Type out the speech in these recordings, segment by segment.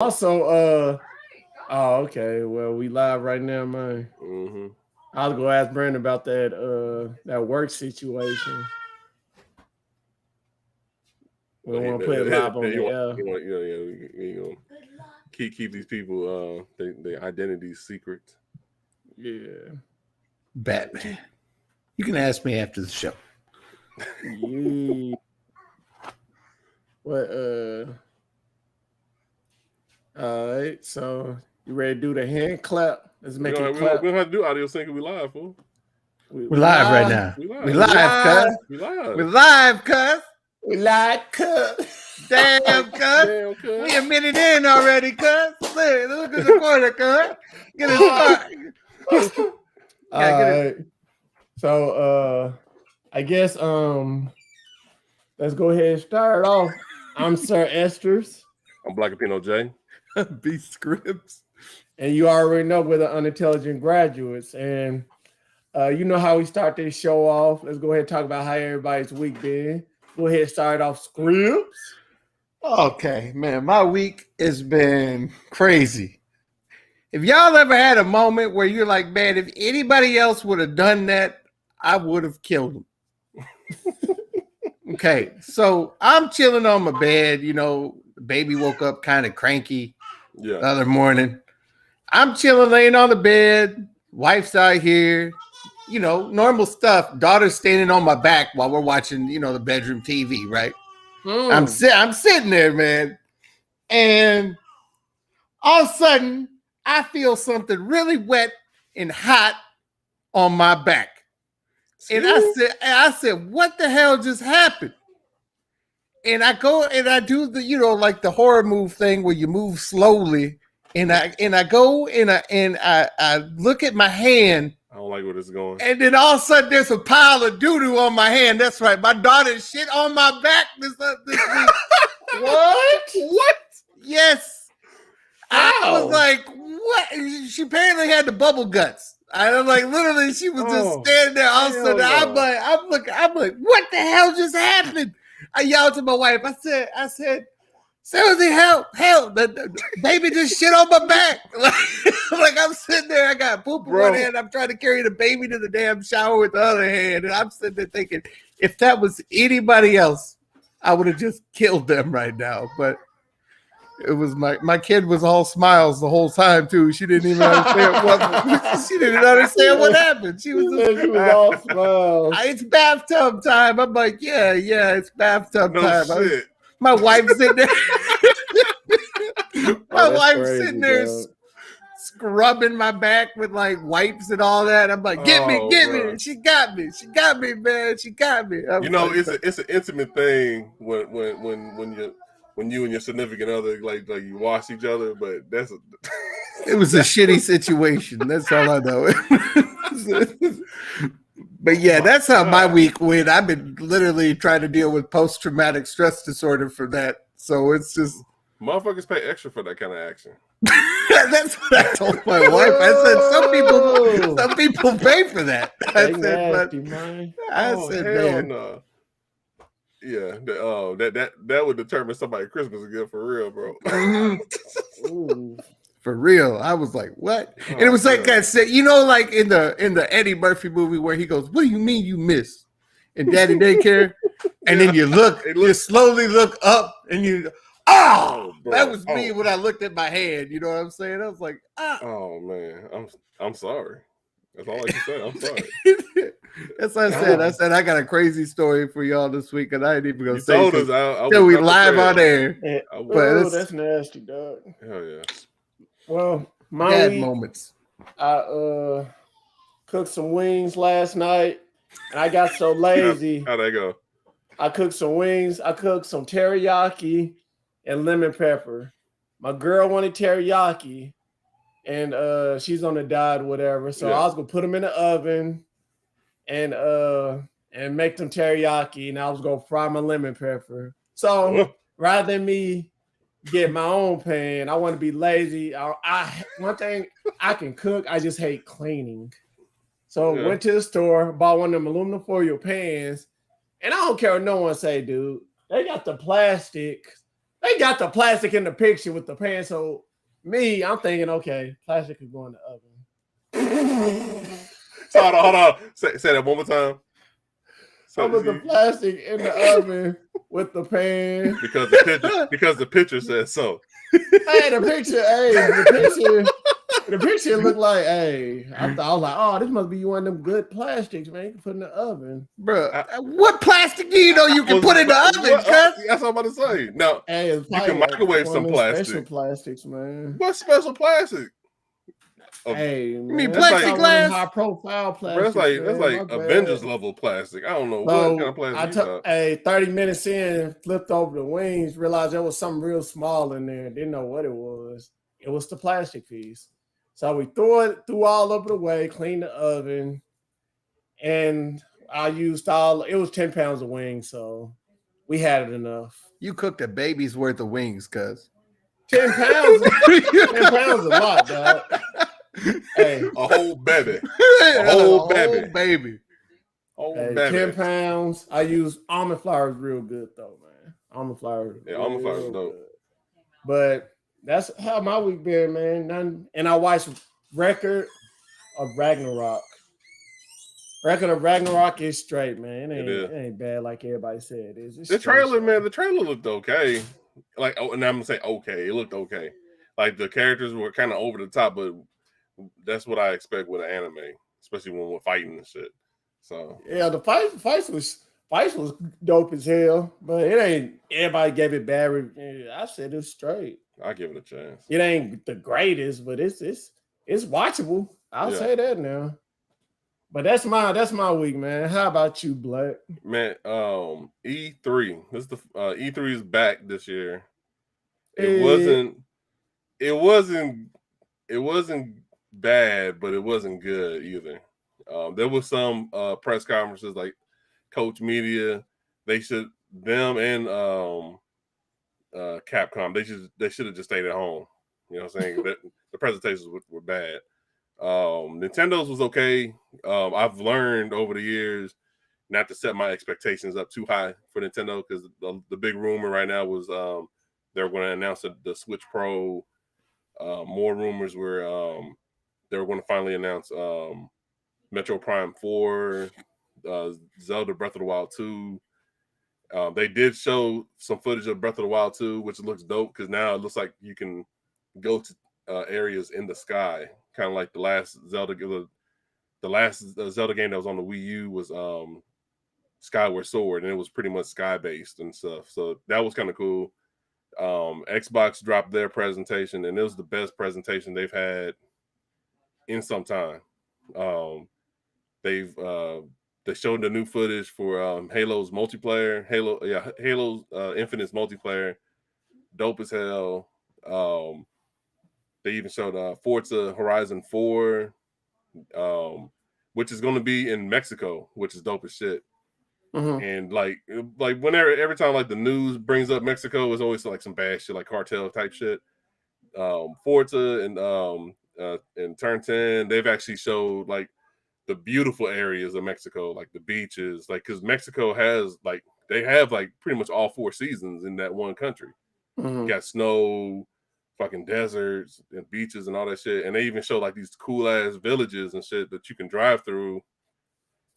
Also, oh, okay. Well, we live right now, man. Mm-hmm. I'll go ask Brandon about that work situation. We But don't he, want to put it live on you the want, air. you know, keep these people their identities secret. Yeah. Batman. You can ask me after the show. Yeah. What all right, so you ready to do the hand clap? Let's make it clap. We don't have to do audio sync. We live, fool. We're live right now. We live. We We live, live. cuz. We live. We're live, cuz. We live cut. Damn, cuz. Damn, cuz. We a minute in already, cuz. Look at the corner, cuz. Get it started. All right. So I guess let's go ahead and start off. I'm Sir Esters. I'm Black Pino J. B scripts. And you already know we're the Unintelligent Graduates. And you know how we start this show off. Let's go ahead and talk about how everybody's week been. Go ahead and start off scripts. Okay, man, my week has been crazy. If y'all ever had a moment where you're like, man, if anybody else would have done that, I would have killed them. Okay, so I'm chilling on my bed. You know, the baby woke up kind of cranky the other morning. I'm chilling, laying on the bed. Wife's out here. You know, normal stuff. Daughter's standing on my back while we're watching, you know, the bedroom TV, right? I'm sitting there, man. And all of a sudden, I feel something really wet and hot on my back. And I said, what the hell just happened? And I go and I do the, you know, like the horror move thing where you move slowly. And I go and I look at my hand. I don't like where this is going. And then all of a sudden there's a pile of doo-doo on my hand. That's right. My daughter shit on my back this week. What? Yes. I was like, what? She apparently had the bubble guts. I was like, literally, she was just standing there. All of a sudden, I'm like, what the hell just happened? I yelled to my wife. I said, Susie, help, the baby just shit on my back. Like I'm sitting there, I got poop in one hand. I'm trying to carry the baby to the damn shower with the other hand. And I'm sitting there thinking, if that was anybody else, I would have just killed them right now. But it was my kid was all smiles the whole time too. She didn't even understand what happened. She was all smiles. It's bathtub time. I'm like, yeah, it's bathtub time. Shit. My wife's sitting there. My wife's crazy, sitting there scrubbing my back with like wipes and all that. I'm like, get me. She got me, man. She got me. You know, it's an intimate thing when you and your significant other like you wash each other, but it was a shitty situation. That's all I know. But yeah, that's how my week went. I've been literally trying to deal with post-traumatic stress disorder for that. So it's just motherfuckers pay extra for that kind of action. That's what I told my wife. I said some people pay for that. I said, man. No. Yeah, that would determine somebody's Christmas again for real, bro. For real. I was like, what? And it was like that said, you know, like in the Eddie Murphy movie where he goes, what do you mean you missed? In Daddy Daycare? And then you slowly look up and you bro, that was me when I looked at my hand. You know what I'm saying? I was like, oh man, I'm sorry. That's all I can say. I'm sorry. That's what I said. I said I got a crazy story for y'all this week, and I ain't even gonna say it till we live on air. But that's nasty, dog. Hell yeah. Well, my bad week, moments. I cooked some wings last night, and I got so lazy. How'd that go? I cooked some wings. I cooked some teriyaki and lemon pepper. My girl wanted teriyaki, and she's on the diet, whatever. So I was gonna put them in the oven and make them teriyaki, and I was gonna fry my lemon pepper. So rather than me get my own pan, I want to be lazy. One thing I can cook, I just hate cleaning. So went to the store, bought one of them aluminum foil pans, and I don't care what no one say, dude. They got the plastic They got the plastic in the picture with the pan. So I'm thinking, okay, plastic could go in the oven. So hold on. Say that one more time. I put the plastic in the oven with the pan because the picture says so. Hey, the picture looked like, I was like, oh, this must be one of them good plastics, man. You can put in the oven. Bro, what plastic do you know you can put in the oven, cuz? That's what I'm about to say. Now, you can microwave some plastic. Special plastics, man. What special plastic? Hey, man. You mean plexiglass? High profile plastic. That's like Avengers level plastic. I don't know what kind of plastic. 30 minutes in, flipped over the wings, realized there was something real small in there. Didn't know what it was. It was the plastic piece. So we threw all over the way, cleaned the oven, and I used it was 10 pounds of wings, so we had it enough. You cooked a baby's worth of wings, cuz. 10 pounds? 10 pounds a lot, dog. Hey, a whole baby. A whole baby. 10 pounds. I use almond flour is real good though, man. Almond flour. Yeah, almond flour is dope. But that's how my week been, man. And I watched Record of Ragnarok. Record of Ragnarok is straight, man. It ain't bad like everybody said. It's the trailer, man. The trailer looked okay. Like, and I'm gonna say okay. It looked okay. Like the characters were kind of over the top, but that's what I expect with an anime, especially when we're fighting and shit. So yeah, the fights was dope as hell, but it ain't. Everybody gave it bad review. I said it's straight. I give it a chance. It ain't the greatest, but it's watchable. I'll say that now. But that's my week, man. How about you, Black? Man, E3. This is the E3 is back this year. It wasn't bad, but it wasn't good either. There was some press conferences like Coach Media. Them and Capcom. They should have just stayed at home. You know what I'm saying? The presentations were bad. Nintendo's was okay. I've learned over the years not to set my expectations up too high for Nintendo because the big rumor right now was they're going to announce the Switch Pro. More rumors were they were going to finally announce Metro Prime 4, Zelda Breath of the Wild 2. They did show some footage of Breath of the Wild 2, which looks dope because now it looks like you can go to areas in the sky, kind of like the last Zelda game that was on the Wii U was Skyward Sword, and it was pretty much sky based and stuff. So that was kind of cool. Xbox dropped their presentation, and it was the best presentation they've had in some time. They showed the new footage for Halo's multiplayer, Halo's Infinite's multiplayer, dope as hell. They even showed Forza Horizon 4, which is going to be in Mexico, which is dope as shit. Mm-hmm. And like every time like the news brings up Mexico, it's always like some bad shit, like cartel type shit. Forza and Turn 10, they've actually showed like the beautiful areas of Mexico, like the beaches, like because Mexico has like they have like pretty much all 4 seasons in that one country. Mm-hmm. You got snow, fucking deserts and beaches and all that shit, and they even show like these cool ass villages and shit that you can drive through.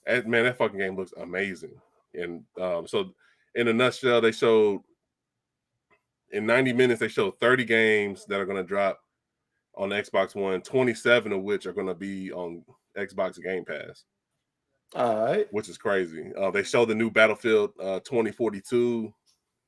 And man, that fucking game looks amazing. And so in a nutshell, they showed in 90 minutes, they showed 30 games that are going to drop on the Xbox One, 27 of which are going to be on Xbox Game Pass. All right. Which is crazy. They showed the new Battlefield 2042.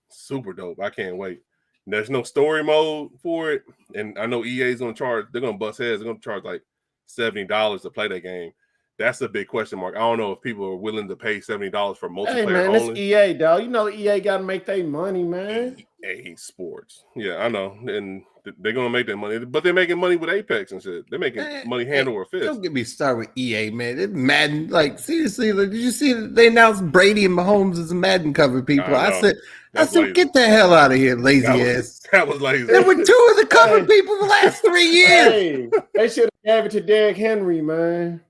Super dope. I can't wait. There's no story mode for it. And I know EA's going to charge, they're going to bust heads. They're going to charge like $70 to play that game. That's a big question mark. I don't know if people are willing to pay $70 for multiplayer. Hey man, it's EA, dog. You know EA got to make their money, man. EA Sports. Yeah, I know. And they're going to make that money. But they're making money with Apex and shit. They're making money hand over fist. Don't get me started with EA, man. It's Madden. Like, seriously, did you see they announced Brady and Mahomes as a Madden cover people? I said, get the hell out of here, lazy ass. That was lazy. There were 2 of the cover people the last 3 years. Hey, they should have gave it to Derrick Henry, man.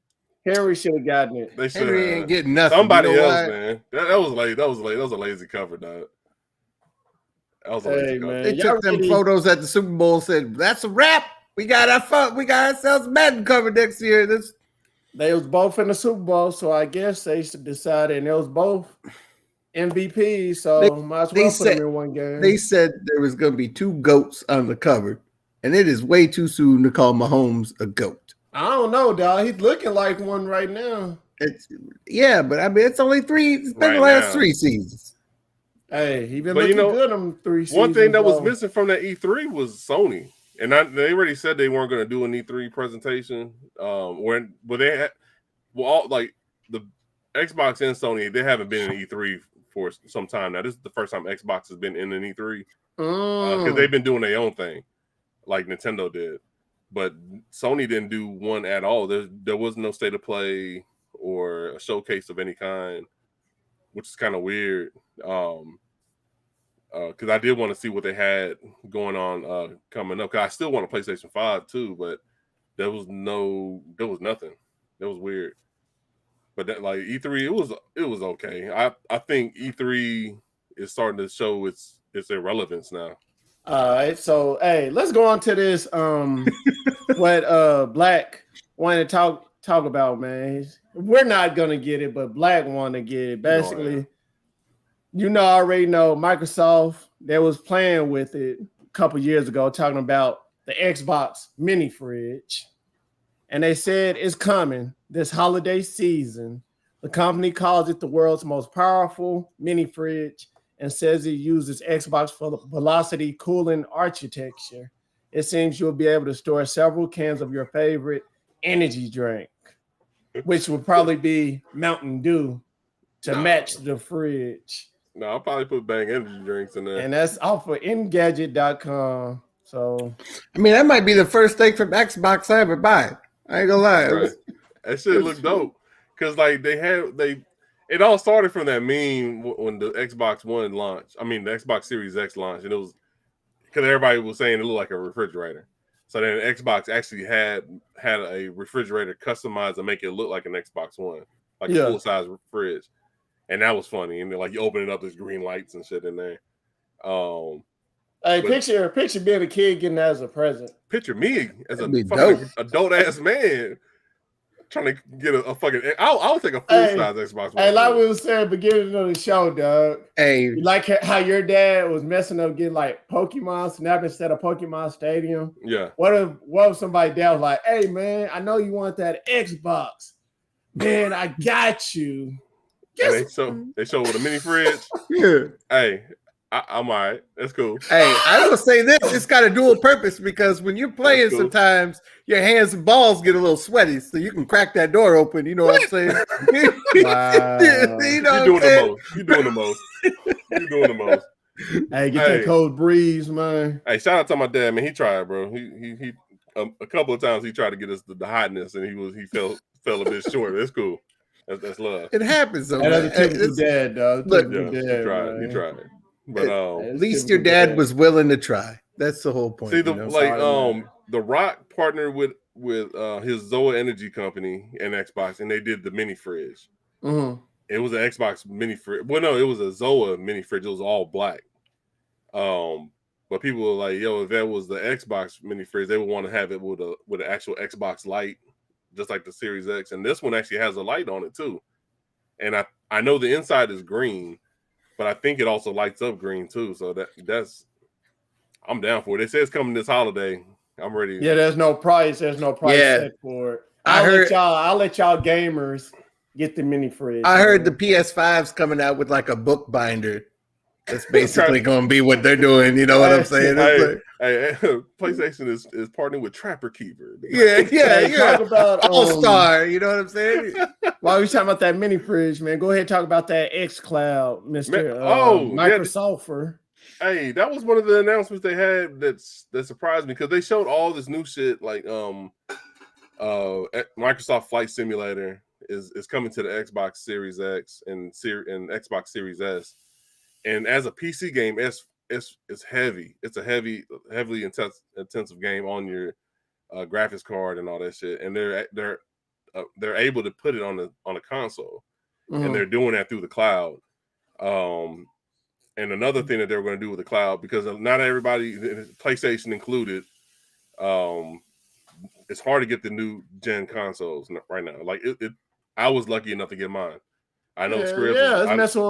Henry should have gotten it. They should Henry ain't getting nothing. Somebody else, man. That was late. That was a lazy cover, dog. That was a lazy call. They took them photos at the Super Bowl. Said that's a wrap. We got ourselves Madden covered next year. They was both in the Super Bowl, so I guess they decided, and it was both MVPs, so might as well put them in one game. They said there was going to be 2 GOATs on the cover, and it is way too soon to call Mahomes a GOAT. I don't know, dog. He's looking like one right now. But I mean, it's only 3. It's been the last 3 seasons. Hey, he been looking good on 3 seasons. One thing that was missing from that E3 was Sony. And they already said they weren't going to do an E3 presentation. The Xbox and Sony, they haven't been in E3 for some time now. This is the first time Xbox has been in an E3 because they've been doing their own thing, like Nintendo did. But Sony didn't do one at all. There was no state of play or a showcase of any kind, which is kind of weird. Because I did want to see what they had going on coming up. Because I still want a PlayStation 5 too, but there was nothing. That was weird. But that, like E3, it was okay. I think E3 is starting to show its irrelevance now. All right, so hey, let's go on to this. What Black wanted to talk about, man. We're not gonna get it, but Black wanted to get it. Basically, I already know Microsoft. They was playing with it a couple years ago, talking about the Xbox mini fridge, and they said it's coming this holiday season. The company calls it the world's most powerful mini fridge and says it uses Xbox for the velocity cooling architecture. It seems you'll be able to store several cans of your favorite energy drink, which would probably be Mountain Dew to match the fridge. No, I'll probably put Bang energy drinks in there. And that's off of Engadget.com. So, I mean, that might be the first thing from Xbox I ever buy. I ain't gonna lie. Right. That shit looked dope. Because like it all started from that meme when the Xbox One launched. I mean, the Xbox Series X launched, and it was because everybody was saying it looked like a refrigerator. So then Xbox actually had a refrigerator customized to make it look like an Xbox One, like a full size fridge, and that was funny. And then like you open it up, there's green lights and shit in there. Hey, picture being a kid getting that as a present. Picture me as a fucking adult ass man trying to get a fucking. I'll take a full size Xbox One. Hey, like we was saying beginning of the show, dog. Hey, you like how your dad was messing up getting like Pokemon Snap instead of Pokemon Stadium? Yeah. What if somebody dad was like, "Hey man, I know you want that Xbox, man. I got you." They show with a mini fridge. Yeah. Hey. I'm all right. That's cool. Hey, I will say this: it's got a dual purpose because when you're playing, sometimes your hands and balls get a little sweaty, so you can crack that door open. You know what I'm saying? Wow. You're doing the most. You're doing the most. Hey, get that cold breeze, man. Hey, shout out to my dad, man. He tried, bro. He a couple of times he tried to get us the hotness, and he fell a bit short. That's cool. That's love. It happens, though. That's a typical dad, dog. He tried. But at least your dad was willing to try. That's the whole point. See, The Rock partnered with his Zoa Energy company and Xbox, and they did the mini fridge. Mm-hmm. It was an Xbox mini fridge. Well, no, it was a Zoa mini fridge. It was all black. But people were like, "Yo, if that was the Xbox mini fridge, they would want to have it with an actual Xbox light, just like the Series X." And this one actually has a light on it too. And I know the inside is green. But I think it also lights up green too, so that's I'm down for it. It says coming this holiday. I'm ready. Yeah, there's no price. There's no price set for it. I'll let y'all gamers get the mini fridge. I heard the PS5's coming out with like a book binder. That's basically going to be what they're doing. You know what I'm saying? PlayStation is partnering with Trapper Keeper. Yeah. Talk about All-Star. You know what I'm saying? While we talking about that mini fridge, man, go ahead and talk about that xCloud, Mr. Microsoft. Hey, that was one of the announcements they had that surprised me because they showed all this new shit like Microsoft Flight Simulator is coming to the Xbox Series X and Xbox Series S. And as a PC game, it's heavy. It's a heavily intensive game on your graphics card and all that shit. And they're able to put it on a console, and they're doing that through the cloud. And another thing that they were going to do with the cloud, because not everybody, PlayStation included, it's hard to get the new gen consoles right now. Like I was lucky enough to get mine. I know Scribs. Yeah, it's messing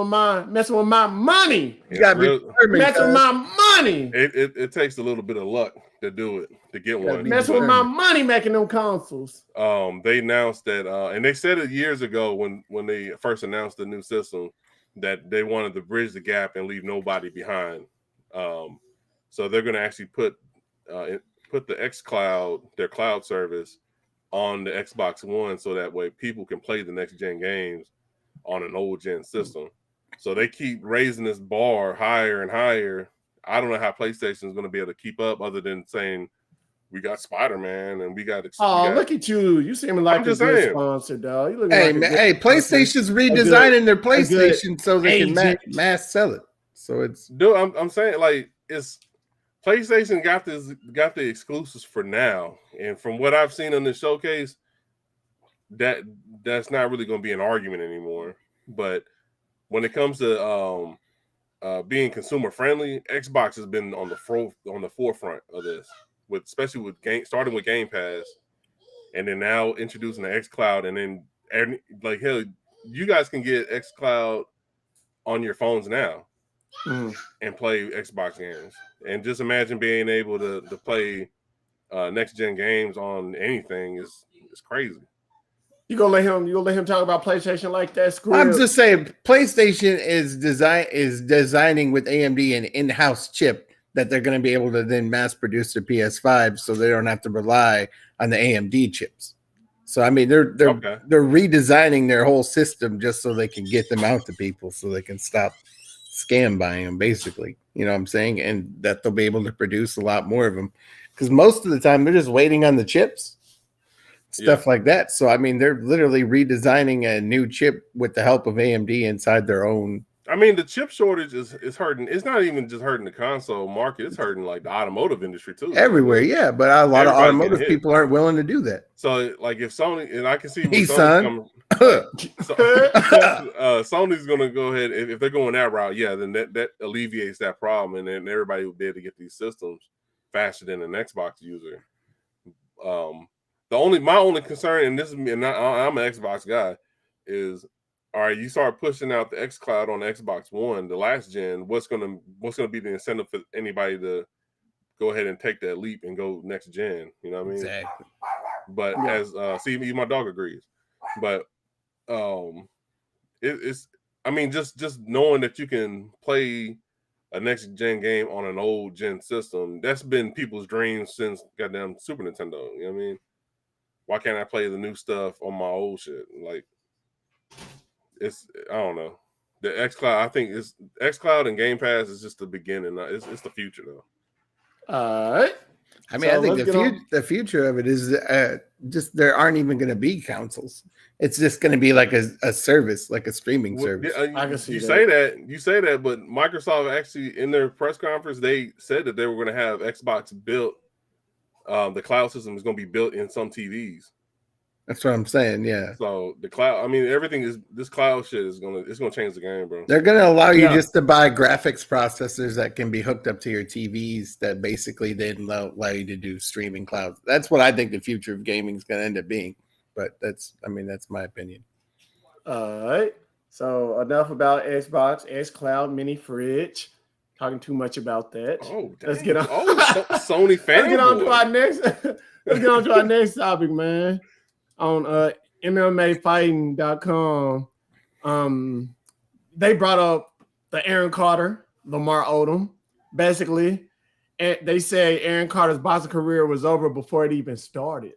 with my money. You gotta be messing with my money. It takes a little bit of luck to do it, to get one. Messing with my money making them consoles. They announced that, and they said it years ago when they first announced the new system, that they wanted to bridge the gap and leave nobody behind. So they're going to actually put the xCloud, their cloud service, on the Xbox One, so that way people can play the next gen games on an old gen system. So they keep raising this bar higher and higher. I don't know how PlayStation is going to be able to keep up, other than saying we got Spider-Man and we got. Look at you! You seem like a good sponsor, dog. You PlayStation's redesigning their PlayStation so they can mass sell it. So it's. Dude, I'm saying, like, it's PlayStation got the exclusives for now, and from what I've seen on the showcase, that's not really going to be an argument anymore. But when it comes to being consumer friendly, Xbox has been on the forefront of this, especially with starting with Game Pass, and then now introducing the xCloud, and then like, hell, you guys can get xCloud on your phones now and play Xbox games. And just imagine being able to play next gen games on anything is crazy. You gonna let him talk about PlayStation like that? I'm just saying, PlayStation is designing with AMD an in-house chip that they're going to be able to then mass produce their PS5, so they don't have to rely on the AMD chips. So I mean, they're redesigning their whole system just so they can get them out to people, so they can stop scam buying them, basically. You know what I'm saying? And that they'll be able to produce a lot more of them, because most of the time they're just waiting on the chips. Stuff like that. So, I mean, they're literally redesigning a new chip with the help of AMD inside their own. I mean, the chip shortage is hurting. It's not even just hurting the console market. It's hurting, like, the automotive industry, too. Everywhere, yeah. But a lot of automotive people aren't willing to do that. So, like, if Sony, and I can see Sony's going to go ahead, if they're going that route, then that alleviates that problem, and then everybody will be able to get these systems faster than an Xbox user. My only concern, and this is me, and I'm an Xbox guy, is, all right, you start pushing out the xCloud on the Xbox One, the last gen. What's gonna be the incentive for anybody to go ahead and take that leap and go next gen? You know what I mean? Exactly. But as even my dog agrees. But it's I mean, just knowing that you can play a next gen game on an old gen system, that's been people's dreams since goddamn Super Nintendo. You know what I mean? Why can't I play the new stuff on my old shit? Like, I don't know. The xCloud, I think is xCloud and Game Pass is just the beginning. It's the future, though. All right. I mean, I think the future of it is just there aren't even going to be consoles. It's just going to be like a service, like a streaming service. I can see that. You say that, but Microsoft actually, in their press conference, they said that they were going to have Xbox built. The cloud system is going to be built in some TVs. That's what I'm saying. Yeah. So the cloud, I mean, this cloud shit is going to change the game, bro. They're going to allow you just to buy graphics processors that can be hooked up to your TVs that basically then allow you to do streaming clouds. That's what I think the future of gaming is going to end up being. But that's my opinion. All right. So enough about Xbox, xCloud, mini fridge. Talking too much about that. Oh, let's get on. Sony fan. Let's get on to our next. Let's get on to our next topic, man. On MMAfighting.com, they brought up the Aaron Carter, Lamar Odom, basically, and they say Aaron Carter's boxing career was over before it even started.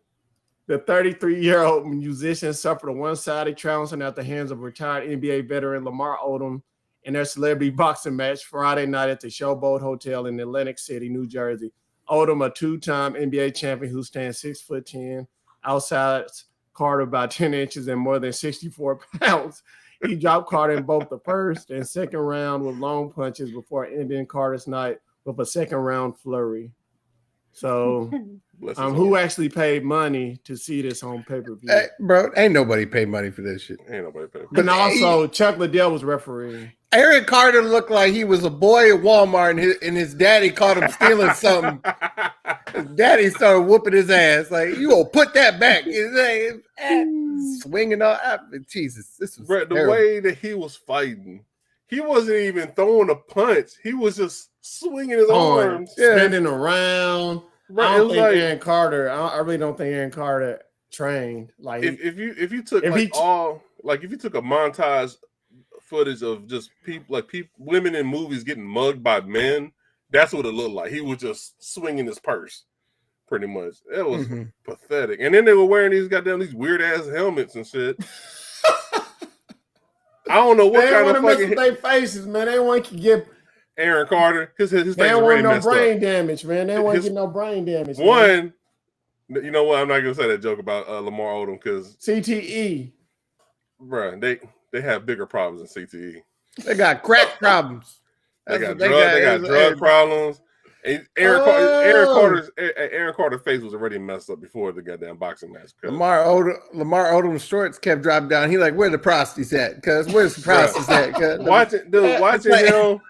The 33-year-old musician suffered a one-sided trouncing at the hands of retired NBA veteran Lamar Odom in their celebrity boxing match Friday night at the Showboat Hotel in Atlantic City, New Jersey. Odom, a two-time NBA champion who stands 6'10", outside Carter by 10 inches and more than 64 pounds. He dropped Carter in both the first and second round with long punches before ending Carter's night with a second round flurry. So, who actually paid money to see this on pay-per-view? Hey, bro, ain't nobody paid money for this shit. Ain't nobody paid. But also, Chuck Liddell was refereeing. Aaron Carter looked like he was a boy at Walmart, and his daddy caught him stealing something. His daddy started whooping his ass. Like, you gonna put that back. Swinging on. Jesus, this was the way that he was fighting. He wasn't even throwing a punch. He was just swinging his arms. Spinning around. Right. I don't think Aaron Carter. I really don't think Aaron Carter trained. Like if you took if you took a montage footage of just women in movies getting mugged by men, that's what it looked like. He was just swinging his purse, pretty much. It was pathetic. And then they were wearing these weird ass helmets and shit. I don't know what kind of fucking their faces, man. They want to get Aaron Carter. His face they don't already want no messed brain up. damage, man. They don't want to get no brain damage. One, you know what? I'm not gonna say that joke about Lamar Odom because CTE, bro. They have bigger problems than CTE. They got crack problems. They got drug problems. And Aaron Carter's face was already messed up before the goddamn boxing match. Lamar Odom's shorts kept dropping down. He like, where the prosties at? Cause where's the prosties at? Watching him.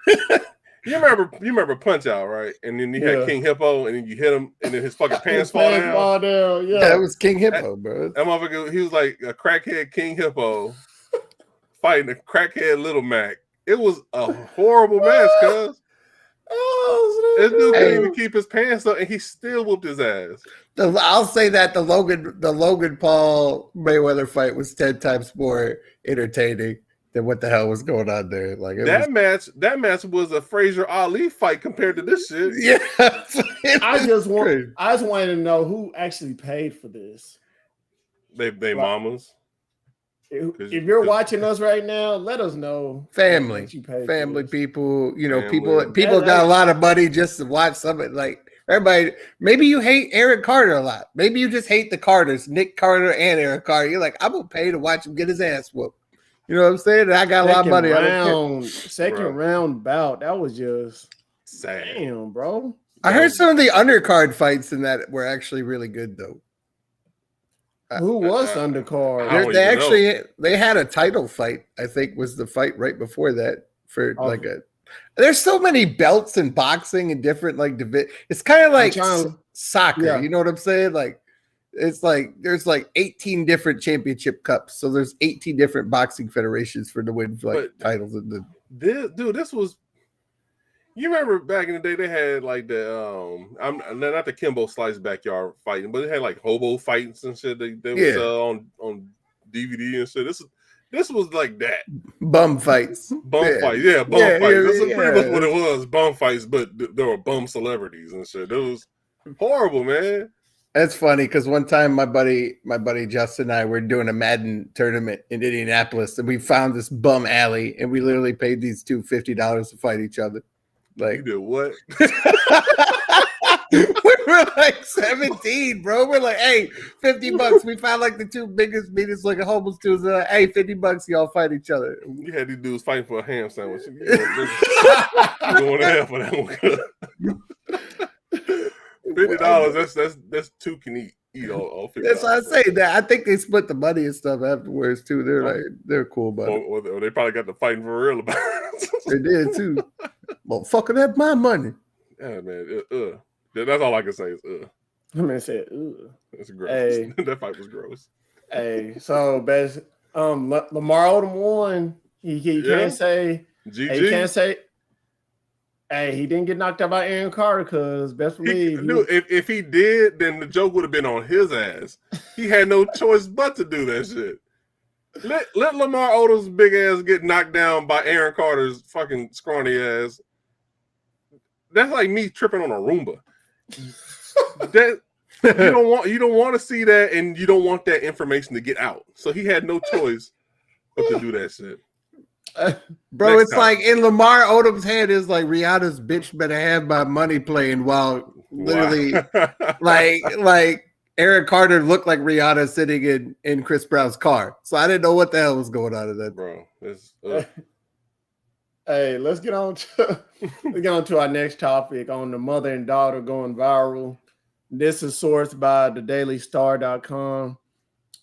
You remember Punch Out, right? And then you had King Hippo, and then you hit him, and then his fucking pants fall down. Yeah, that was King Hippo, bro. That motherfucker, he was like a crackhead King Hippo fighting a crackhead Little Mac. It was a horrible match, cuz. This dude couldn't even keep his pants up, and he still whooped his ass. I'll say that the Logan Paul Mayweather fight was 10 times more entertaining than what the hell was going on there. Like that match was a Frazier Ali fight compared to this shit. Yeah, I just wanted to know who actually paid for this. They mamas. If you're watching us right now, let us know. Family people, people got a lot of money just to watch something. Like everybody, maybe you hate Aaron Carter a lot. Maybe you just hate the Carters, Nick Carter and Aaron Carter. You're like, I'm gonna pay to watch him get his ass whooped. You know what I'm saying? And I got a lot of money. Second round bout. That was just sad. Damn, bro. I heard some of the undercard fights in that were actually really good though. Who was undercard? They had a title fight. I think was the fight right before that for There's so many belts in boxing and different it's kind of like soccer. Yeah. You know what I'm saying? Like it's like there's 18 different championship cups. So there's 18 different boxing federations for the win titles. This was. You remember back in the day they had I'm not the Kimbo Slice backyard fighting, but they had hobo fights and shit. They would sell on DVD and shit. This was like that. Bum fights. Fights. Yeah, bum fights. That's pretty much what it was. Bum fights, but there were bum celebrities and shit. It was horrible, man. That's funny because one time my buddy Justin and I were doing a Madden tournament in Indianapolis, and we found this bum alley, and we literally paid these two $50 to fight each other. You did what? We were 17, bro. We're like, hey, $50. We found the two biggest meetings homeless dudes. Hey, $50, y'all fight each other. You had these dudes fighting for a ham sandwich. Going to hell for that one. $50. That's two can eat all $50. That's what I say. That I think they split the money and stuff afterwards too. They're cool, buddy. Or they probably got the fighting for real about it. They did too. Motherfucker, that's my money. Yeah, man. That's all I can say is I'm gonna say That's gross. Hey. That fight was gross. Hey, so best Lamar Odom won. He can't say GG. He can't say. Hey, he didn't get knocked out by Aaron Carter because best believe. If he did, then the joke would have been on his ass. He had no choice but to do that shit. Let Lamar Odom's big ass get knocked down by Aaron Carter's fucking scrawny ass. That's like me tripping on a Roomba. That you don't want to see that, and you don't want that information to get out. So he had no choice but to do that shit. Bro, it's like in Lamar Odom's head is like Rihanna's bitch better have my money playing while literally like Aaron Carter looked like Rihanna sitting in Chris Brown's car. So I didn't know what the hell was going on in that. Bro, hey, let's get on to our next topic on the mother and daughter going viral. This is sourced by thedailystar.com.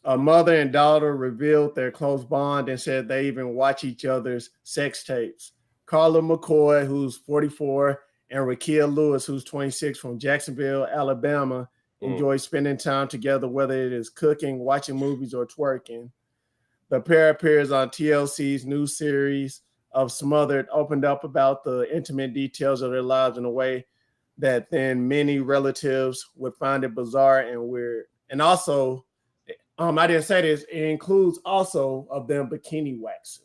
A mother and daughter revealed their close bond and said they even watch each other's sex tapes. Carla McCoy, who's 44, and Raquel Lewis, who's 26, from Jacksonville, Alabama, enjoy spending time together, whether it is cooking, watching movies, or twerking. The pair appears on TLC's new series of Smothered, opened up about the intimate details of their lives in a way that then many relatives would find it bizarre and weird. And also, I didn't say this, it includes also of them bikini waxing.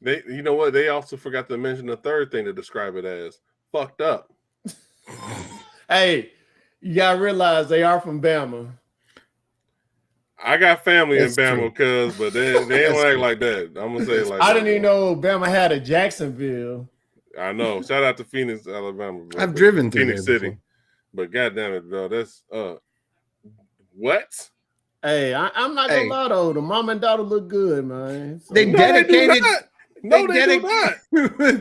You know what? They also forgot to mention the third thing to describe it as fucked up. Hey, you gotta realize they are from Bama. I got family in Bama, but they don't act like that. I'm gonna say it like I didn't even know Bama had a Jacksonville. I know. Shout out to Phoenix, Alabama. Bro. I've driven through Phoenix City, before. But goddamn it, bro, that's what? Hey, I'm not gonna lie though. The mom and daughter look good, man. So, they dedicated. No, they do not.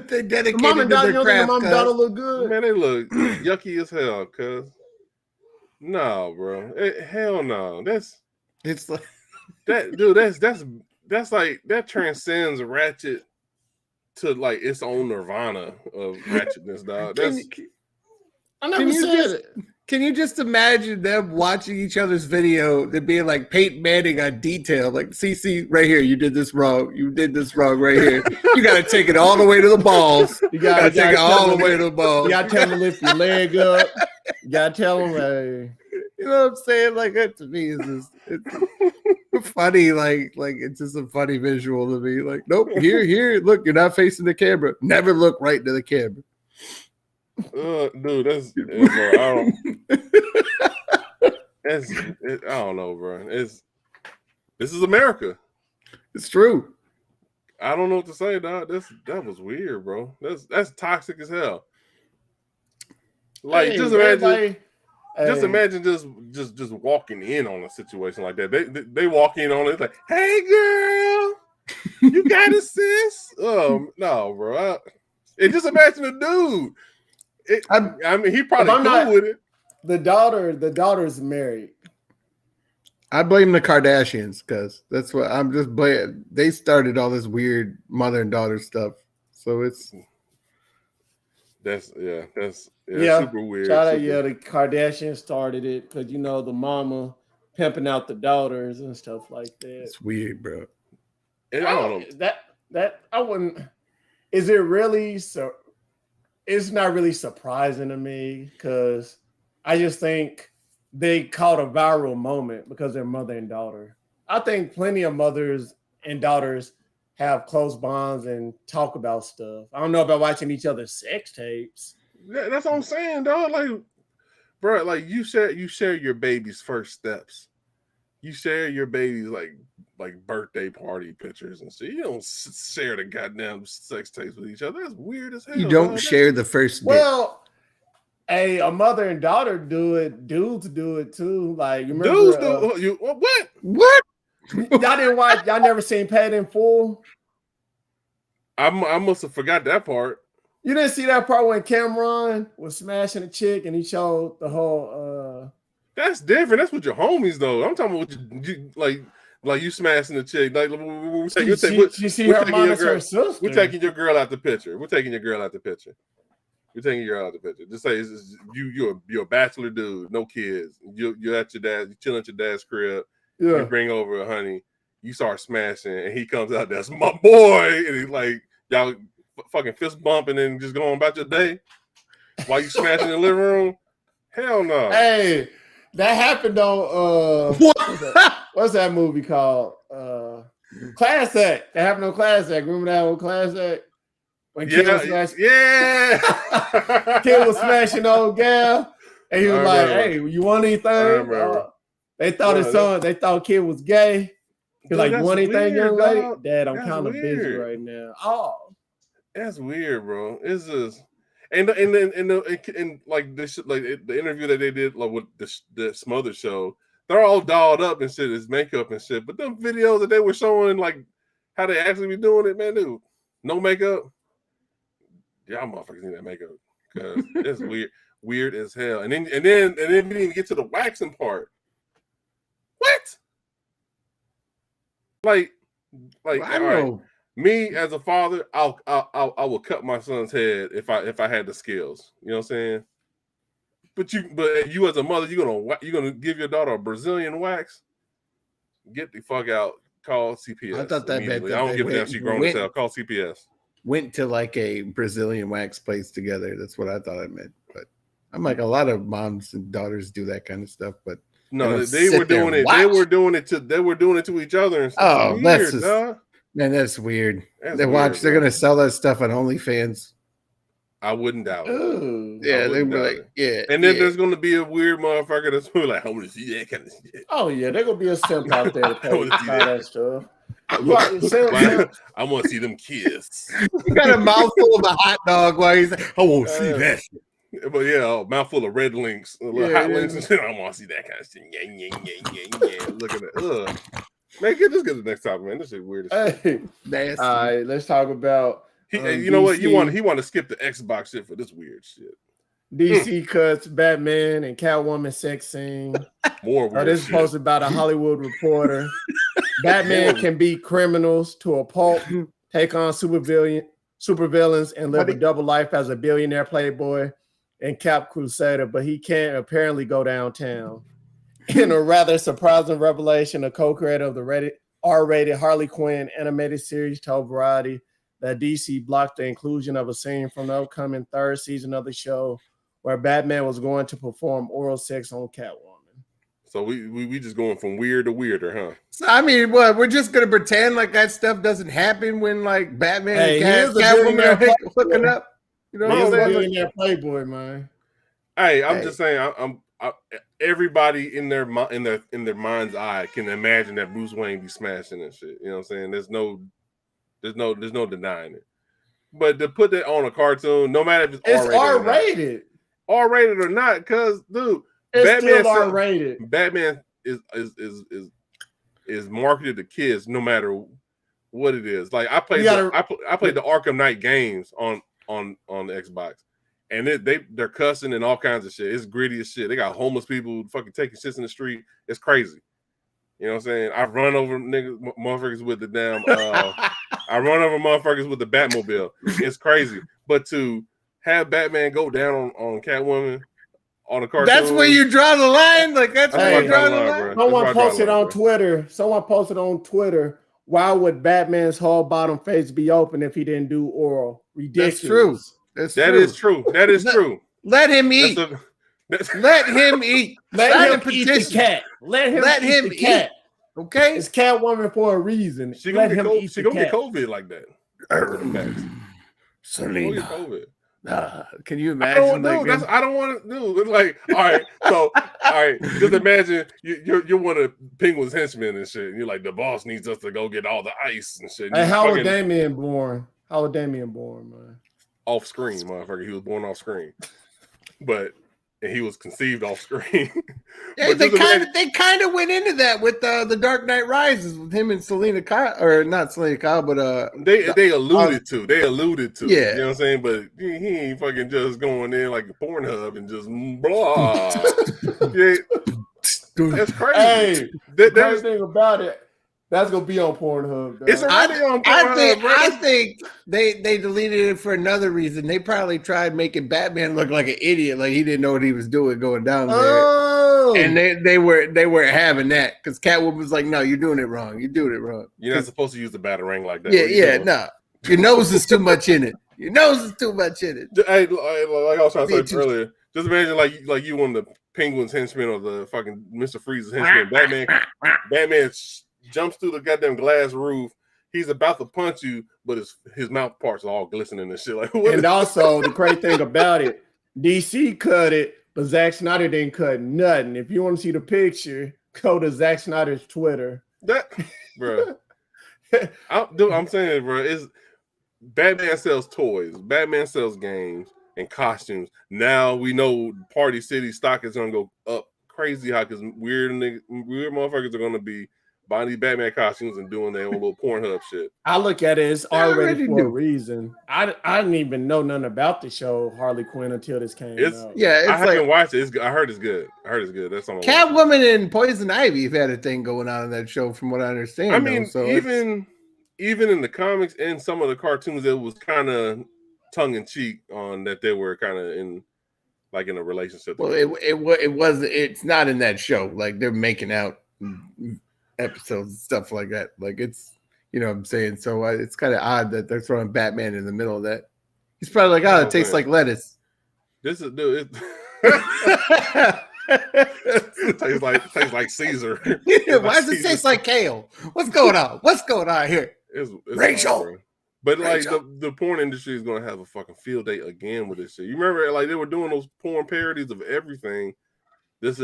They dedicated mom and daughter, to their craft. The mom and daughter look good. Man, they look yucky as hell. Cause no, bro, hell no. It's like that, dude. That's like that transcends Ratchet to like its own nirvana of ratchetness, dog. I never said it. Can you just imagine them watching each other's video and being like Peyton Manning on detail? Like, CC, right here, you did this wrong. You did this wrong right here. You got to take it all the way to the balls. You got to take it all the way to the balls. You got to tell them to lift your leg up. You got to tell them, hey. You know what I'm saying? Like, that to me is just it's funny. Like it's just a funny visual to me. Like, nope, here, look, you're not facing the camera. Never look right into the camera. Dude, that's bro, I don't know, bro. This is America. It's true. I don't know what to say, dog. That was weird, bro. That's toxic as hell. Like, hey, just imagine just walking in on a situation like that. They walk in on it like, hey girl, you got it, sis. No, bro. And just imagine a dude. I mean, he probably cool with it. The daughter's married. I blame the Kardashians because that's what I'm just blaming. They started all this weird mother and daughter stuff, so that's super weird. The Kardashians started it because the mama pimping out the daughters and stuff like that. It's weird, bro. And I don't know that I wouldn't. Is it really so? It's not really surprising to me because I just think they caught a viral moment because they're mother and daughter. I think plenty of mothers and daughters have close bonds and talk about stuff. I don't know about watching each other's sex tapes. That's what I'm saying, dog. Like, bro, like you share your baby's first steps. You share your baby's like birthday party pictures and shit. You don't share the goddamn sex tapes with each other. That's weird as hell. You don't share the first date. Well, a mother and daughter do it. Dudes do it too. Like, you remember? Dudes do what? What? Y'all didn't watch? Y'all never seen Paid in Full? I must have forgot that part. You didn't see that part when Cameron was smashing a chick and he showed the whole. That's different. That's with your homies though. I'm talking about you like you smashing the chick. Like you see her mom as her sister. We're taking your girl out the picture. Just say you're a bachelor dude, no kids. You're at your dad. You chilling at your dad's crib. Yeah. You bring over a honey. You start smashing, and he comes out. That's my boy, and he's like, y'all fucking fist bumping and just going about your day while you smashing in the living room. Hell no. Hey, that happened on what's that movie called? Class Act. That happened on Class Act. Remember that old Class Act? When Kid was smashing, Kid was smashing old gal, and he was like, "Hey, you want anything?" They thought his son. They thought Kid was gay. He's like, "You want anything, young lady?" Dad, I'm kind of busy right now. Oh, that's weird, bro. It's just and like this, like the interview that they did like with the Smother show, they're all dolled up and shit, it's makeup and shit. But them videos that they were showing, like how they actually be doing it, man, dude, no makeup. Y'all motherfuckers need that makeup because it's weird. weird as hell. And then we didn't even get to the waxing part. What? Like I all know. right. Me as a father, I will cut my son's head if I had the skills. You know what I'm saying? But you as a mother, you're gonna give your daughter a Brazilian wax? Get the fuck out. Call CPS. I thought that immediately. meant I don't give a damn. She grown as hell. Call CPS. Went to like a Brazilian wax place together. That's what I thought it meant. But I'm like, a lot of moms and daughters do that kind of stuff. But no, they were doing it. They were doing it to each other. And stuff. Oh, that's just, man, that's weird. They're gonna sell that stuff on OnlyFans. I wouldn't doubt it. Ooh. Yeah, they were like, yeah. And then there's gonna be a weird motherfucker that's like, I want to see that kind of shit. Oh yeah, there's gonna be a simp out there to pay that stuff. I want to see them kiss. You got a mouthful of a hot dog while he's like, I won't see that shit. But yeah, a mouthful of red links, hot links and shit. I want to see that kind of shit. Yeah. Look at that. Ugh. Man, let's get to the next topic, man. This shit weird as shit. Nasty. All right, let's talk about you know what? He want to skip the Xbox shit for this weird shit. DC cuts Batman and Catwoman sex scene. More weird this is posted by the Hollywood Reporter. Batman can beat criminals to a pulp, take on supervillains, and live a double life as a billionaire playboy and Cap Crusader, but he can't apparently go downtown. In a rather surprising revelation, a co-creator of the R-rated Harley Quinn animated series told Variety that DC blocked the inclusion of a scene from the upcoming third season of the show where Batman was going to perform oral sex on Catwoman. So we just going from weird to weirder, huh? So, I mean, what, we're just gonna pretend like that stuff doesn't happen when like Batman and Catwoman are hooking up. You know what I'm saying? That playboy, man. Hey, I'm just saying, everybody in their mind's eye can imagine that Bruce Wayne be smashing and shit. You know what I'm saying? There's no denying it. But to put that on a cartoon, no matter if it's R-rated. R-rated or not, because dude, it's Batman still R-rated. Batman is marketed to kids no matter what it is. Like I played the Arkham Knight games on the Xbox, and they're cussing and all kinds of shit. It's gritty as shit. They got homeless people fucking taking shits in the street. It's crazy. You know what I'm saying? I run over motherfuckers with the damn I run over motherfuckers with the Batmobile. It's crazy. But to have Batman go down on Catwoman on a cartoon. That's where you draw the line. Like that's where you draw the line. Someone posted on Twitter. Why would Batman's whole bottom face be open if he didn't do oral? Ridiculous. That is true. Let him eat. Let him eat. Let him eat the cat. Let him eat the cat. Okay, it's Catwoman for a reason. She gonna get COVID like that. Selena. Can you imagine? I don't want to do. It's like, all right. Just imagine you're one of Penguin's henchmen and shit. And you're like, the boss needs us to go get all the ice and shit. Hey, how was Damian born? Man? Off screen, motherfucker. He was born off screen, and he was conceived off screen. Yeah, they kind of went into that with the Dark Knight Rises with him and Selena Kyle, or not Selena Kyle, but they alluded to. Yeah, you know what I'm saying. But he ain't fucking just going in like a Pornhub and just blah. Yeah, that's crazy. Hey, the crazy thing about it. That's gonna be on Pornhub. Dog. It's already on Pornhub. I think they deleted it for another reason. They probably tried making Batman look like an idiot, like he didn't know what he was doing going down there. Oh. And they weren't having that because Catwoman was like, "No, you're doing it wrong. You're doing it wrong. You're not supposed to use the Batarang like that." No. Your nose is too much in it. Hey, like I was trying to say earlier, just imagine like you one of the Penguin's henchmen or the fucking Mr. Freeze's henchmen. Batman jumps through the goddamn glass roof. He's about to punch you, but his mouth parts are all glistening and shit. And also, the great thing about it, DC cut it, but Zack Snyder didn't cut nothing. If you want to see the picture, go to Zack Snyder's Twitter. Bro, I'm saying, bro, is Batman sells toys, Batman sells games and costumes. Now we know Party City stock is gonna go up crazy high because weird motherfuckers are gonna be buying these Batman costumes and doing their own little Pornhub shit. I look at it as already for do. a reason. I didn't even know nothing about the show Harley Quinn until this came out. Yeah, I haven't watched it. I heard it's good. That's on Catwoman and Poison Ivy have had a thing going on in that show, from what I understand. I mean, even in the comics and some of the cartoons, it was kind of tongue in cheek on that they were kind of in a relationship. Well, it's not in that show. Like, they're making out episodes and stuff like that. Like, it's, you know what I'm saying? So it's kind of odd that they're throwing Batman in the middle of that. He's probably like, it tastes like lettuce. This is dude. It tastes like Caesar. Why does it taste like kale? What's going on? What's going on here? It's Rachel. But like the porn industry is gonna have a fucking field day again with this shit. You remember, like, they were doing those porn parodies of everything. This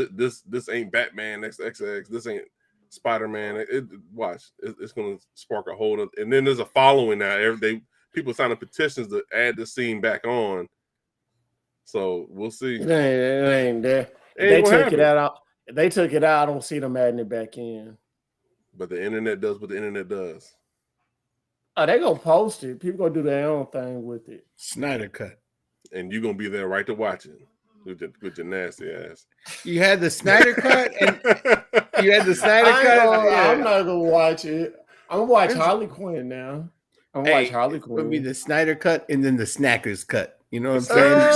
ain't Batman XXX. This ain't Spider-Man. It's gonna spark a whole. And then there's a following now. Every day, people signing petitions to add this scene back on. So we'll see. It ain't there. They took it out. They took it out. I don't see them adding it back in. But the internet does what the internet does. Oh, they gonna post it. People gonna do their own thing with it. Snyder cut. And you're gonna be there right to watch it with your nasty ass. You had the Snyder cut, and you had the Snyder cut. I'm not gonna watch it. I'm gonna watch Harley Quinn now. I'm gonna watch Harley Quinn. It'll be the Snyder cut and then the Snackers cut. You know what I'm saying?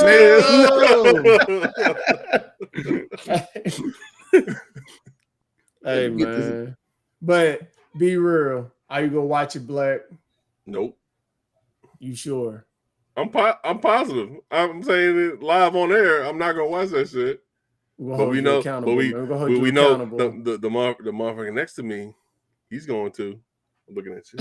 Hey man, but be real. Are you gonna watch it, Black? Nope. You sure? I'm positive. I'm saying it live on air. I'm not gonna watch that shit. But we know. But we know the motherfucker next to me. He's going to. I'm looking at you.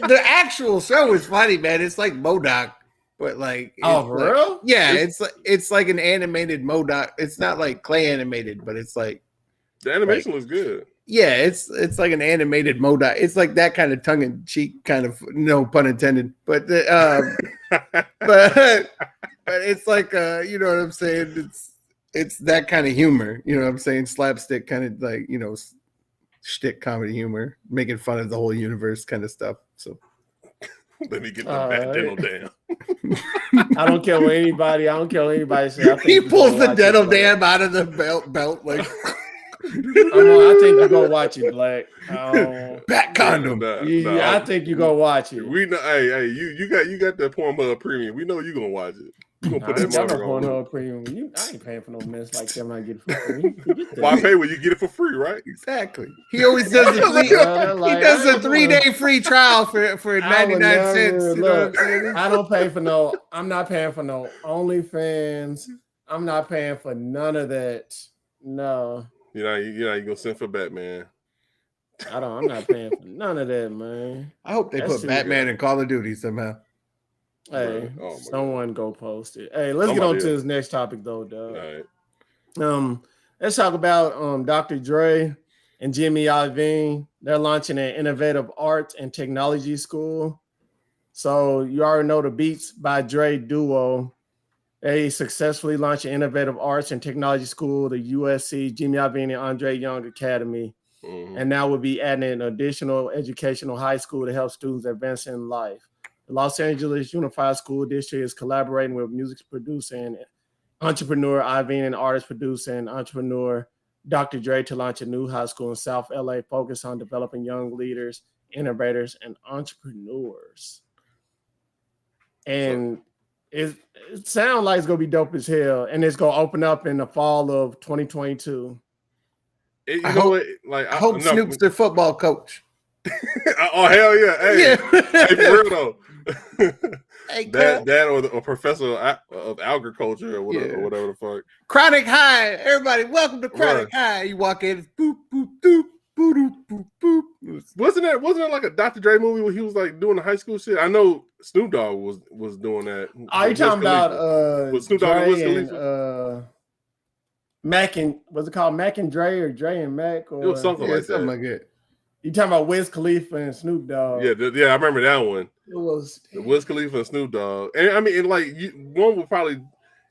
The actual show is funny, man. It's like MODOK, but like, for real? Yeah, it's like an animated MODOK. It's not like clay animated, but it's like the animation looks good. Yeah, it's like an animated MODOK. It's like that kind of tongue in cheek, kind of, no pun intended. But but it's like you know what I'm saying? It's that kind of humor. You know what I'm saying? Slapstick kind of, like, you know, shtick comedy humor, making fun of the whole universe kind of stuff. So let me get the bat dental dam. I don't care what anybody says. He pulls the dental dam out of the belt like. I think you go watch it, Black. Bat condom. I think you go watch it. We know. Hey, you got that Pornhub premium. We know you gonna watch it. You gonna put that Pornhub premium. I ain't paying for no mess like that when I get it for free. Why pay when you get it for free, right? Exactly. He always does the 3-day free trial for 99 cents. Look, I don't pay for no. I'm not paying for no OnlyFans. I'm not paying for none of that. No. You gonna send for Batman. I'm not paying for none of that, man. I hope they put Batman in Call of Duty somehow. Hey, someone go post it. Hey, let's get on to this next topic though, dog. All right. Let's talk about Dr. Dre and Jimmy Iovine. They're launching an innovative arts and technology school. So you already know the Beats by Dre duo. They successfully launched an innovative arts and technology school, the USC Jimmy Iovine and Andre Young Academy. Mm-hmm. And now we'll be adding an additional educational high school to help students advance in life. The Los Angeles Unified School District is collaborating with music producer and entrepreneur Iovine and artist producer and entrepreneur Dr. Dre to launch a new high school in South LA focused on developing young leaders, innovators, and entrepreneurs. And it sounds like it's gonna be dope as hell, and it's gonna open up in the fall of 2022. I hope Snoop's their football coach. Oh hell yeah! Hey, hey, for real though. Hey, that or professor of agriculture or whatever the fuck. Chronic High, everybody, welcome to Chronic High. You walk in, boop boop doop. Boop, boop. Wasn't there like a Dr. Dre movie where he was like doing the high school shit? I know Snoop Dogg was doing that. Are you talking about Snoop Dogg and Wiz Khalifa? Mac and was it called Mac and Dre or Dre and Mac? Or it was something like that. You talking about Wiz Khalifa and Snoop Dogg? Yeah, I remember that one. It was Wiz Khalifa and Snoop Dogg, and I mean, one would probably,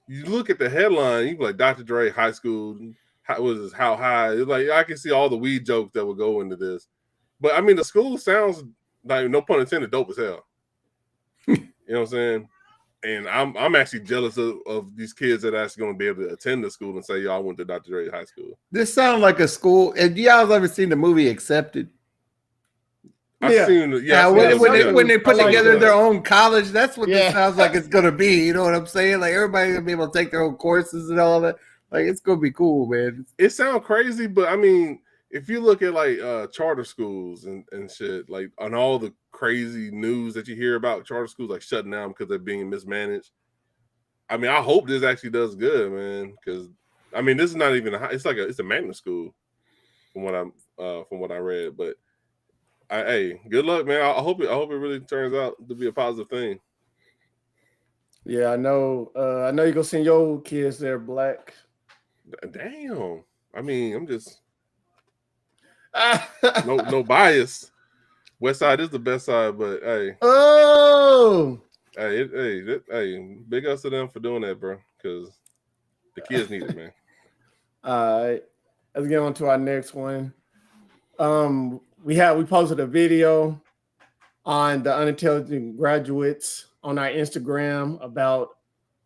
you look at the headline, you be like Dr. Dre high school how high. Like I can see all the weed jokes that would go into this. But I mean, the school sounds like, no pun intended, dope as hell. You know what I'm saying? And I'm actually jealous of these kids that are actually going to be able to attend the school and say, "Yo, I went to Dr. Dre's high school." This sounds like a school. And y'all ever seen the movie Accepted? I've seen when they put together their own college, that's what Yeah. this sounds like it's gonna be. You know what I'm saying? Like everybody's gonna be able to take their own courses and all that. Like it's gonna be cool, man. It sounds crazy, but I mean, if you look at like charter schools and shit, like on all the crazy news that you hear about charter schools like shutting down because they're being mismanaged. I mean, I hope this actually does good, man. Because I mean, this is not even it's a magnet school from what I read. But hey, good luck, man. I hope it really turns out to be a positive thing. Yeah, I know you're gonna send your kids there, Black. Damn. I mean, I'm just no bias. West side is the best side, but hey. Oh. Hey, big ups to them for doing that, bro. Because the kids need it, man. All right, let's get on to our next one. We posted a video on the Unintelligent Graduates on our Instagram about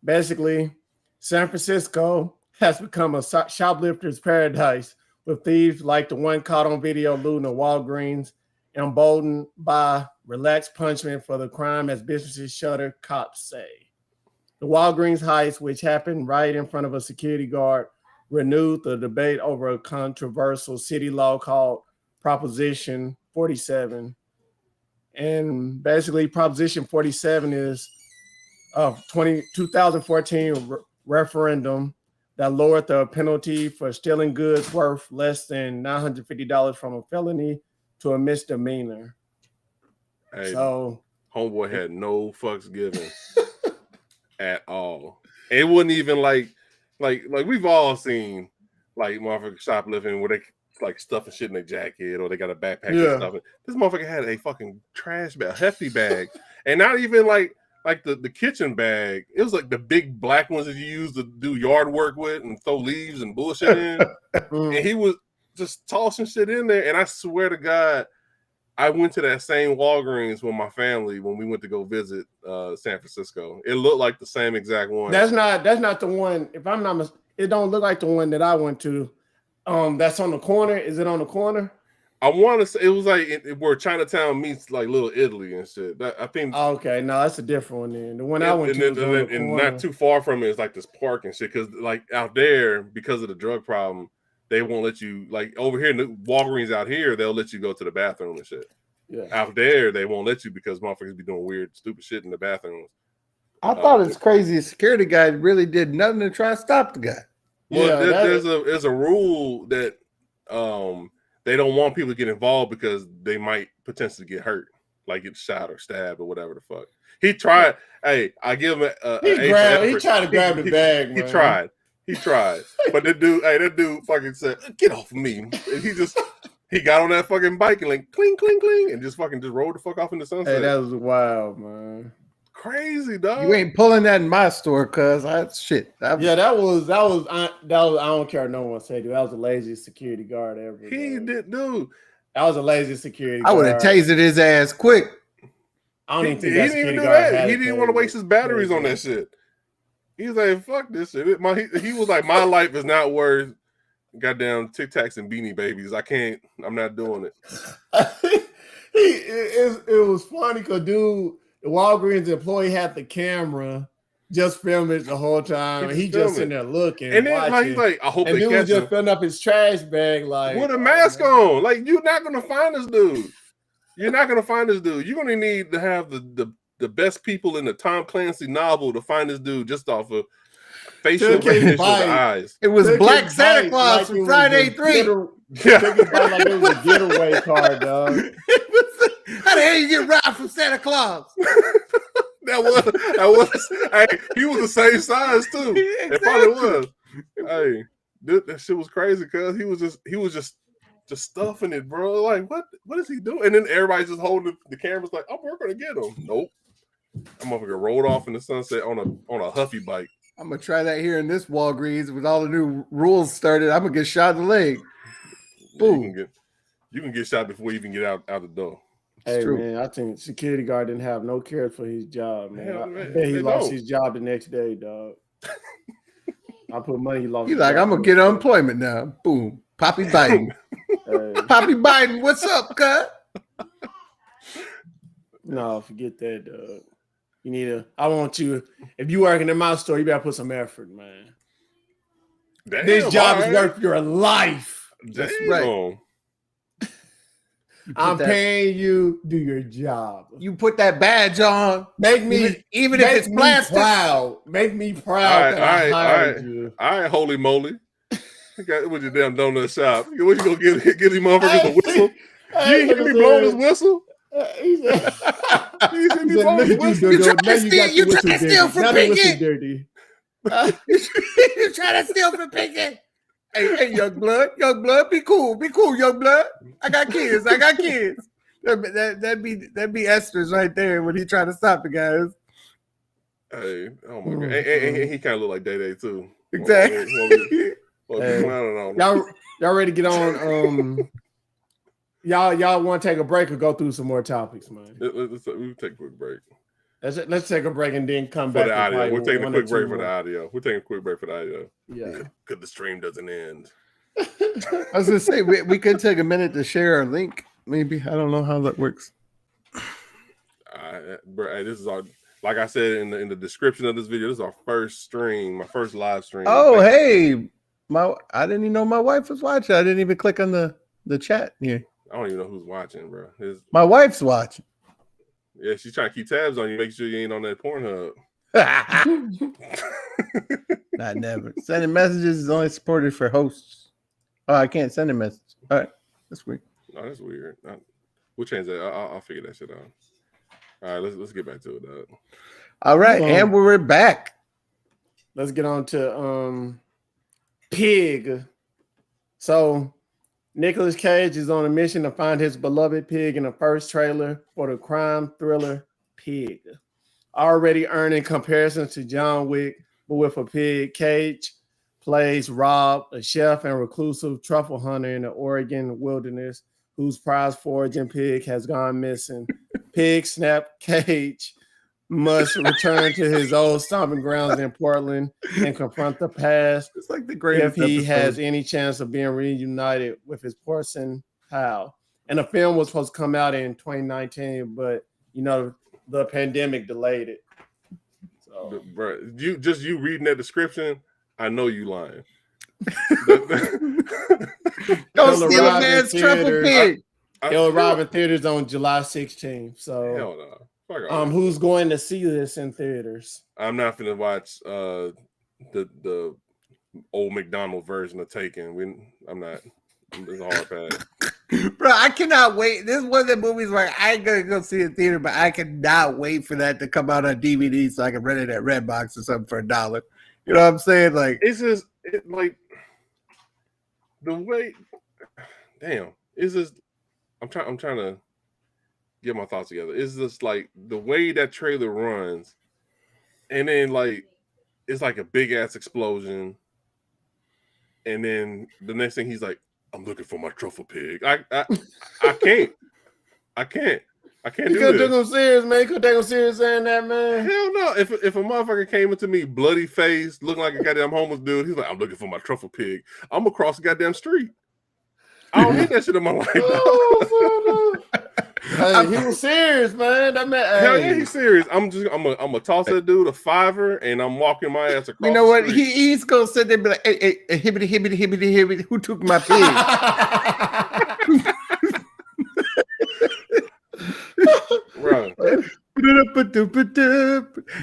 basically San Francisco has become a shoplifter's paradise with thieves like the one caught on video looting a Walgreens, emboldened by relaxed punishment for the crime as businesses shutter, cops say. The Walgreens heist, which happened right in front of a security guard, renewed the debate over a controversial city law called Proposition 47. And basically, Proposition 47 is a 2014 referendum that lowered the penalty for stealing goods worth less than $950 from a felony to a misdemeanor. Hey, so homeboy had no fucks given at all. It wasn't even like we've all seen like motherfuckers shoplifting where they like stuffing shit in their jacket or they got a backpack and stuff. This motherfucker had a fucking trash bag, a hefty bag, and not even like the kitchen bag. It was like the big black ones that you use to do yard work with and throw leaves and bullshit in. And he was just tossing shit in there. And I swear to God, I went to that same Walgreens with my family when we went to go visit San Francisco. It looked like the same exact one. That's not the one. If I'm not mistaken, it don't look like the one that I went to. That's on the corner. Is it on the corner? I want to say it was like where Chinatown meets like Little Italy and shit. I think. Okay, no, that's a different one. Then the one I went to, and not too far from it is like this park and shit. Because like out there, because of the drug problem, they won't let you like over here. Walgreens out here, they'll let you go to the bathroom and shit. Yeah. Out there, they won't let you because motherfuckers be doing weird, stupid shit in the bathrooms. I thought it's crazy. The security guy really did nothing to try to stop the guy. Well, there's a rule that they don't want people to get involved because they might potentially get hurt, like get shot or stabbed or whatever the fuck. He tried. Hey, I give him he tried to grab the bag. He tried. But that dude fucking said, "Get off of me!" And he got on that fucking bike and like cling, cling, cling, and just rolled the fuck off in the sunset. Hey, that was wild, man. Crazy, dog. You ain't pulling that in my store, cuz shit. That was I don't care what no one say, dude. That was the laziest security guard ever. He did, dude. That was the laziest security guard. I would have tasered his ass quick. I don't even think he didn't even do that. He didn't want to waste his batteries on that shit. He was like, "Fuck this shit." He was like, "My life is not worth goddamn Tic Tacs and Beanie Babies. I'm not doing it." It was funny because dude, the Walgreens employee had the camera just filming it the whole time. And he just sitting there looking. And then he's like, I hope they catch him. And dude just filling up his trash bag like with a mask on. Like, you're not gonna find this dude. You're not gonna find this dude. You're gonna need to have the best people in the Tom Clancy novel to find this dude just off of facial recognition of the eyes. It was Black Santa Claus from Friday 3. Like it was a getaway car, dog. How the hell you get robbed from Santa Claus? That was. Hey, he was the same size too. Exactly. It probably was. Hey, that shit was crazy because he was just stuffing it, bro. Like, what is he doing? And then everybody's just holding the cameras like, we're gonna get him. Nope. That motherfucker rolled off in the sunset on a Huffy bike. I'm gonna try that here in this Walgreens with all the new rules started. I'm gonna get shot in the leg. Boom. You can get shot before you even get out the door. Hey man, I think security guard didn't have no care for his job, man. Hell, I bet he lost his job the next day, dog. I put money he lost. He's like, I'm gonna get unemployment now. Boom. Poppy Biden. Poppy Biden, what's up, cut? No, forget that, dog. You need I want you, if you working in my store, you better put some effort, man. Damn, this job is worth your life. That's right. I'm paying you, do your job. You put that badge on. Make me, even if it's plastic. Make me proud that I hired you. All right, holy moly. With your damn donut shop. What you gonna give these motherfuckers a whistle? You ain't hear me blowing his whistle? He said, you trying to steal from Pinkett? You trying to steal from Pinkett? Hey, young blood, be cool, young blood. I got kids. That'd be Esther's right there when he trying to stop the guys. Hey, oh my god, and he kind of look like Day Day too. Exactly. I don't know. Y'all ready to get on? Y'all want to take a break or go through some more topics, man? We'll take a quick break. Let's take a break and then come back. For the audio. We're taking a quick break for the audio. We're taking a quick break for the audio. Yeah. Because the stream doesn't end. I was going to say, we could take a minute to share our link. Maybe. I don't know how that works. This is our, like I said in the description of this video, this is our first stream, my first live stream. Oh, hey. I didn't even know my wife was watching. I didn't even click on the chat here. I don't even know who's watching, bro. My wife's watching. Yeah, she's trying to keep tabs on you, make sure you ain't on that Pornhub. Not never. Sending messages is only supported for hosts. Oh, I can't send a message. All right, that's weird. Oh, that's weird. We'll change that. I'll figure that shit out. All right, let's get back to it, dog. All right, and we're back. Let's get on to Pig. So Nicolas Cage is on a mission to find his beloved pig in the first trailer for the crime thriller Pig. Already earning comparisons to John Wick, but with a pig, Cage plays Rob, a chef and reclusive truffle hunter in the Oregon wilderness whose prize foraging pig has gone missing. Pig snapped Cage must return to his old stomping grounds in Portland and confront the past. It's like the greatest if he episode. Has any chance of being reunited with his person pal. And the film was supposed to come out in 2019, but the pandemic delayed it. So, bro, you reading that description, I know you lying. Don't steal a man's truffle pig. It'll arrive in theaters on July 16th. So hell no. Who's going to see this in theaters? I'm not gonna watch the old McDonald version of Taken. I'm not. It's a hard pass. Bro, I cannot wait. This is one of the movies where I ain't gonna go see it in theater, but I cannot wait for that to come out on DVD so I can rent it at Redbox or something for $1. You know what I'm saying? Like it's just like the way. Damn, it's just. I'm trying to get my thoughts together. It's just like the way that trailer runs, and then like it's like a big ass explosion, and then the next thing he's like, "I'm looking for my truffle pig." I can't. You could take him serious, man. You could take him serious saying that, man. Hell no. If a motherfucker came into me bloody face, looking like a goddamn homeless dude, he's like, "I'm looking for my truffle pig." I'm across the goddamn street. I don't need that shit in my life. Hey, he was serious, man. That man, hell yeah, he's serious. I'm gonna toss that dude a $5 and I'm walking my ass across. You know what? The street. He's gonna sit there and be like, hey, hibbity, who took my pig? Right.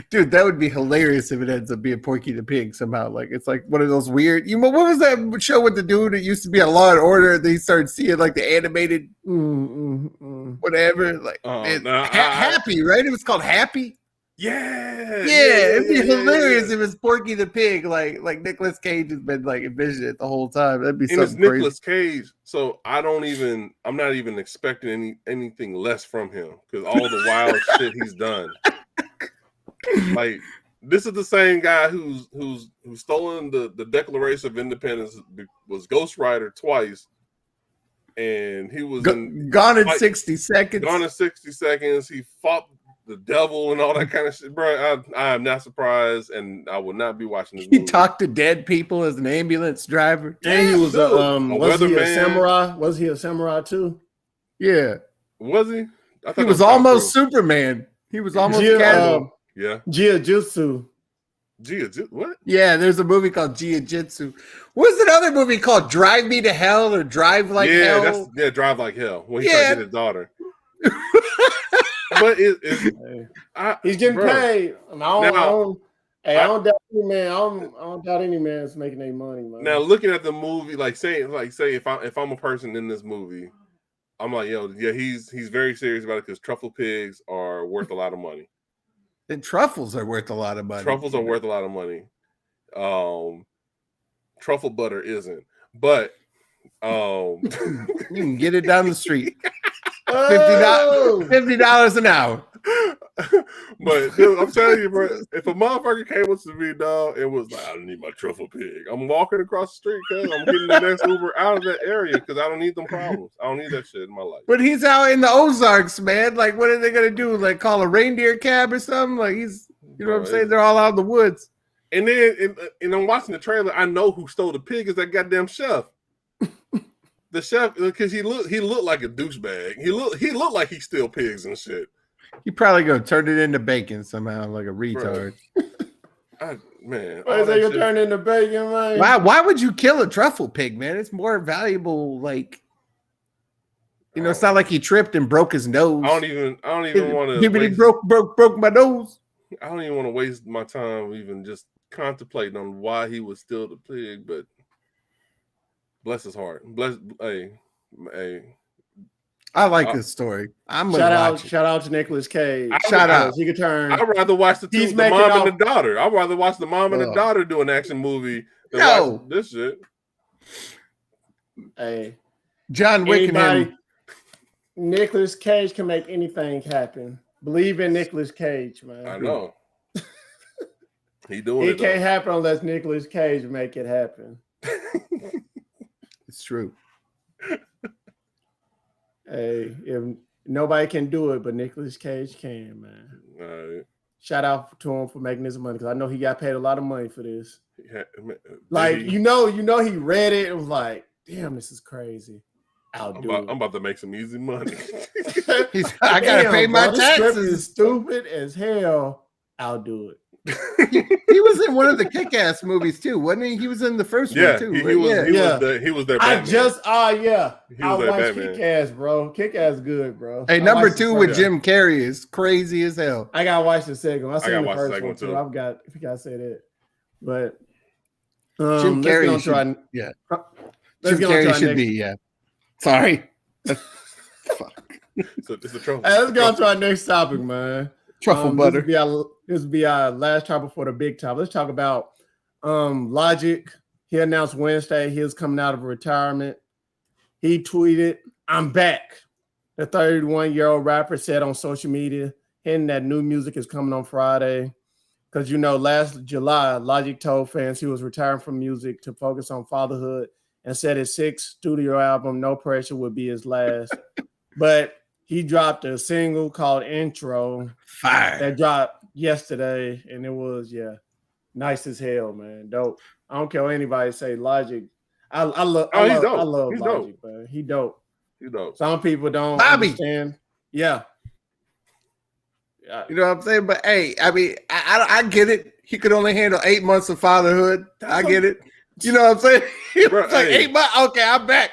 Dude, that would be hilarious if it ends up being Porky the Pig somehow. Like it's like one of those weird. What was that show with the dude that used to be a Law and Order? And he started seeing like the animated whatever. Like Happy, right? It was called Happy. Yeah, it'd be hilarious if it's Porky the Pig. Like Nicolas Cage has been like envisioning it the whole time. That'd be something it's Nicolas Cage, so I'm not even expecting anything less from him because all the wild shit he's done. Like This is the same guy who's stolen the Declaration of Independence, was ghostwriter twice, and he was gone in 60 seconds. Gone in 60 seconds. He fought the devil and all that kind of shit, bro. I am not surprised, and I will not be watching this movie. He talked to dead people as an ambulance driver. And he was was he a samurai? Was he a samurai too? Yeah. Was he? He was almost Superman. He was almost yeah. Jiu-Jitsu. What? Yeah, there's a movie called Jiu-Jitsu. What's another movie called Drive Me to Hell or Drive Like Hell? Drive Like Hell. When he tried to get his daughter. But he's getting paid. I don't doubt any man. I don't doubt any man that's making their money, man. Now looking at the movie, say if I'm a person in this movie, I'm like, yo, yeah, he's very serious about it because truffle pigs are worth a lot of money. And truffles are worth a lot of money. Truffles are worth a lot of money. Truffle butter isn't, but you can get it down the street. $50 an hour. But dude, I'm telling you, bro, if a motherfucker came up to me, dog, and was like, I don't need my truffle pig, I'm walking across the street because I'm getting the next Uber out of that area because I don't need them problems. I don't need that shit in my life. But he's out in the Ozarks, man. Like, what are they gonna do? Like, call a reindeer cab or something? Like, he's, you know what I'm saying? They're all out in the woods. And then, and I'm watching the trailer. I know who stole the pig is that goddamn chef. The chef, because he looked like a douchebag. He looked like he steal pigs and shit. He probably gonna turn it into bacon somehow, like a retard. Man, why is they gonna turn it into bacon, man? Why would you kill a truffle pig, man? It's more valuable. Like, you know, it's not like he tripped and broke his nose. I don't even want to. He broke my nose. I don't even want to waste my time even just contemplating on why he would steal the pig, but bless his heart. Hey. I like this story. I'm gonna shout out to Nicolas Cage. Shout out. He could turn. I'd rather watch the mom and the daughter. I'd rather watch the mom and the daughter do an action movie than watch this shit. Hey, John Wick and him. Nicolas Cage can make anything happen. Believe in Nicolas Cage, man. I know. It can't happen unless Nicolas Cage make it happen. It's true. Hey, if nobody can do it, but Nicolas Cage can, man. All right. Shout out to him for making this money because I know he got paid a lot of money for this. Yeah, you know, he read it and was like, "Damn, this is crazy." I'm about to make some easy money. I gotta pay my taxes. This is stupid as hell. I'll do it. He was in one of the Kick-Ass movies too, wasn't he? He was in the first one too. He was there. I watched Kick-Ass, bro. Kick-Ass good, bro. Hey, number 2 with Jim Carrey is crazy as hell. I gotta watch the second one. I seen the watch the first second one too. I've got, if you gotta say that, but Jim Carrey let's should be. Sorry. Fuck. It's a trouble. Hey, let's go on to our next topic, man. Truffle butter. This will be our last topic before the big topic. Let's talk about Logic. He announced Wednesday he was coming out of retirement. He tweeted, "I'm back." The 31-year-old rapper said on social media, hinting that new music is coming on Friday. Because, you know, last July, Logic told fans he was retiring from music to focus on fatherhood and said his 6th studio album, No Pressure, would be his last. But he dropped a single called Intro. Fire. That dropped yesterday, and it was, nice as hell, man. Dope. I don't care what anybody say. Logic. I love Logic, dope. man. He dope. He's dope. Some people don't Bobby. understand. Yeah. You know what I'm saying? But hey, I mean, I get it. He could only handle 8 months of fatherhood. I get it. You know what I'm saying? It's like 8 months. Okay, I'm back.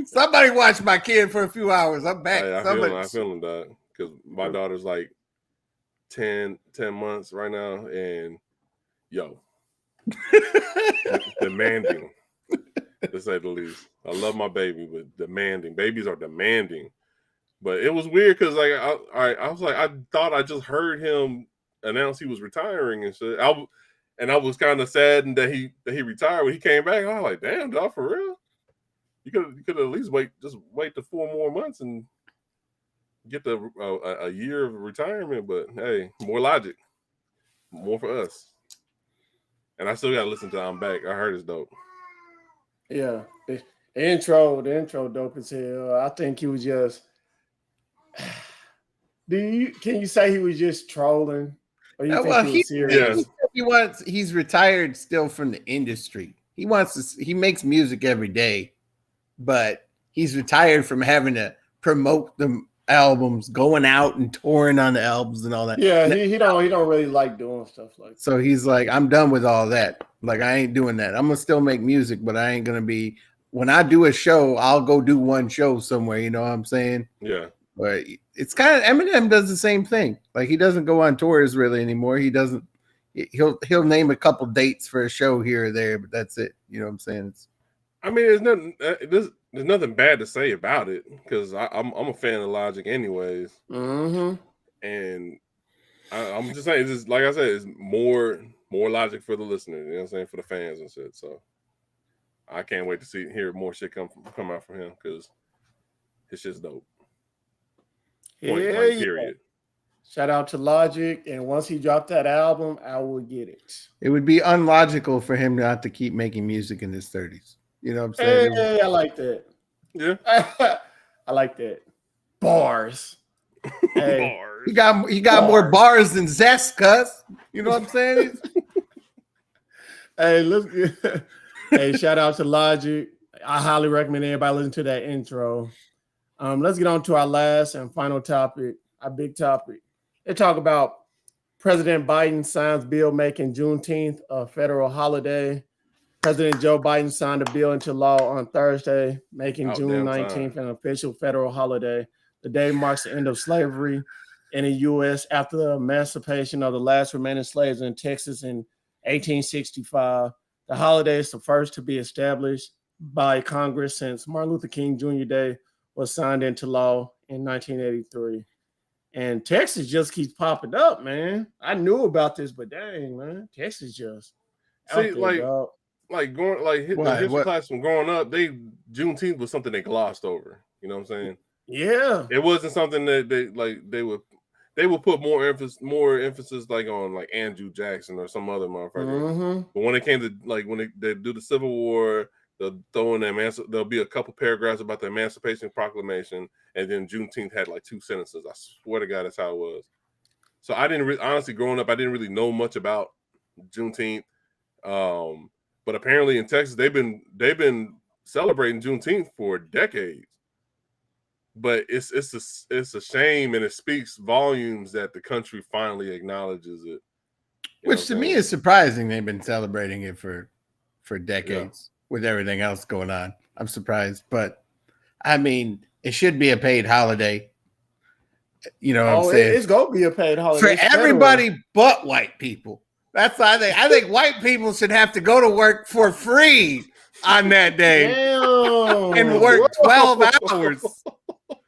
Somebody watch my kid for a few hours. I'm back. I feel him that because my daughter's like 10 months right now, and demanding, to say the least. I love my baby, but demanding. Babies are demanding. But it was weird because like I was like, I thought I just heard him announce he was retiring and shit. I was kind of saddened that he retired when he came back. I was like, damn, dog, for real? You could at least wait the 4 more months and get a year of retirement. But hey, more Logic. More for us. And I still gotta listen to I'm Back. I heard it's dope. Yeah. The intro dope as hell. I think he was just can you say he was just trolling? Or you think Well, he was serious? he's retired still from the industry. He makes music every day, but he's retired from having to promote the albums, going out and touring on the albums and all that. Yeah, he don't really like doing stuff like that. So he's like, I'm done with all that. Like, I ain't doing that. I'm gonna still make music, but I ain't gonna be. When I do a show, I'll go do one show somewhere. You know what I'm saying? Yeah. But it's kind of Eminem does the same thing. Like, he doesn't go on tours really anymore. He doesn't. He'll name a couple dates for a show here or there, but that's it. You know what I'm saying? There's nothing bad to say about it because I'm a fan of Logic anyways. Mm-hmm. And I'm just saying, it's just, like I said, it's more Logic for the listener. You know what I'm saying, for the fans and shit. So I can't wait to hear more shit come out from him because his shit's dope. Point blank, period. Shout out to Logic, and once he dropped that album, I will get it. It would be unlogical for him not to keep making music in his 30s. You know what I'm saying? Hey, I like that. Yeah. I like that. Bars. Hey. Bars. He got more bars than Zest, cuz. You know what I'm saying? Hey, look. Hey, shout out to Logic. I highly recommend everybody listen to that intro. Let's get on to our last and final topic, our big topic. They talk about President Biden signs bill making Juneteenth a federal holiday. President Joe Biden signed a bill into law on Thursday, making June 19th an official federal holiday. The day marks the end of slavery in the U.S. after the emancipation of the last remaining slaves in Texas in 1865. The holiday is the first to be established by Congress since Martin Luther King Jr. Day was signed into law in 1983. And Texas just keeps popping up, man. I knew about this, but dang, man, Texas just see, like going like the history class from growing up, Juneteenth was something they glossed over. You know what I'm saying? Yeah, it wasn't something that they would put more emphasis like on like Andrew Jackson or some other motherfucker. Mm-hmm. But when it came to like when they do the Civil War, they'll throw in there'll be a couple paragraphs about the Emancipation Proclamation, and then Juneteenth had like 2 sentences. I swear to God, that's how it was. So I didn't honestly growing up, I didn't really know much about Juneteenth. But apparently in Texas, they've been celebrating Juneteenth for decades. But it's a shame, and it speaks volumes that the country finally acknowledges it. Which to me is surprising. They've been celebrating it for decades with everything else going on. I'm surprised, but I mean, it should be a paid holiday. You know what I'm saying? It's gonna be a paid holiday for everybody but white people. That's why I think white people should have to go to work for free on that day. Damn. And work 12 hours.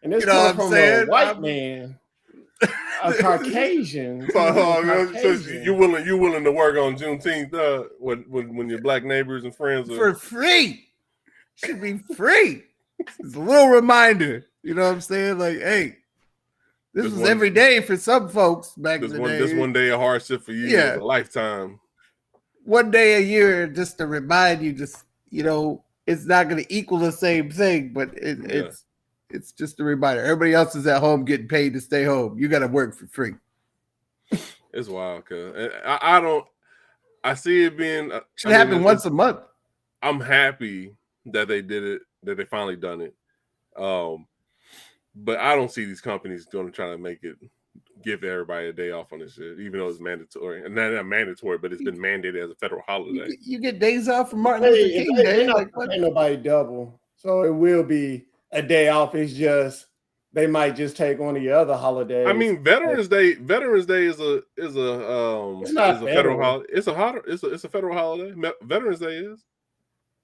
And this coming from a white man, a Caucasian. So you willing to work on Juneteenth when your black neighbors and friends are for free? Should be free. It's a little reminder. You know what I'm saying? Like, hey, this was every day for some folks back in the day. This one day a hardship for you is a lifetime. One day a year just to remind you, just, you know, it's not going to equal the same thing, but it's just a reminder. Everybody else is at home getting paid to stay home. You got to work for free. It's wild, cuz I see it being should happen once a month. I'm happy that they did it, that they finally done it. But I don't see these companies going to try to give everybody a day off on this shit, even though it's mandatory. And not mandatory, but it's been mandated as a federal holiday. You get days off from Martin Luther King Day. Ain't nobody double. So it will be a day off. It's just they might just take one of your other holidays. I mean, Veterans Day is a federal holiday. It's a federal holiday. Veterans Day is.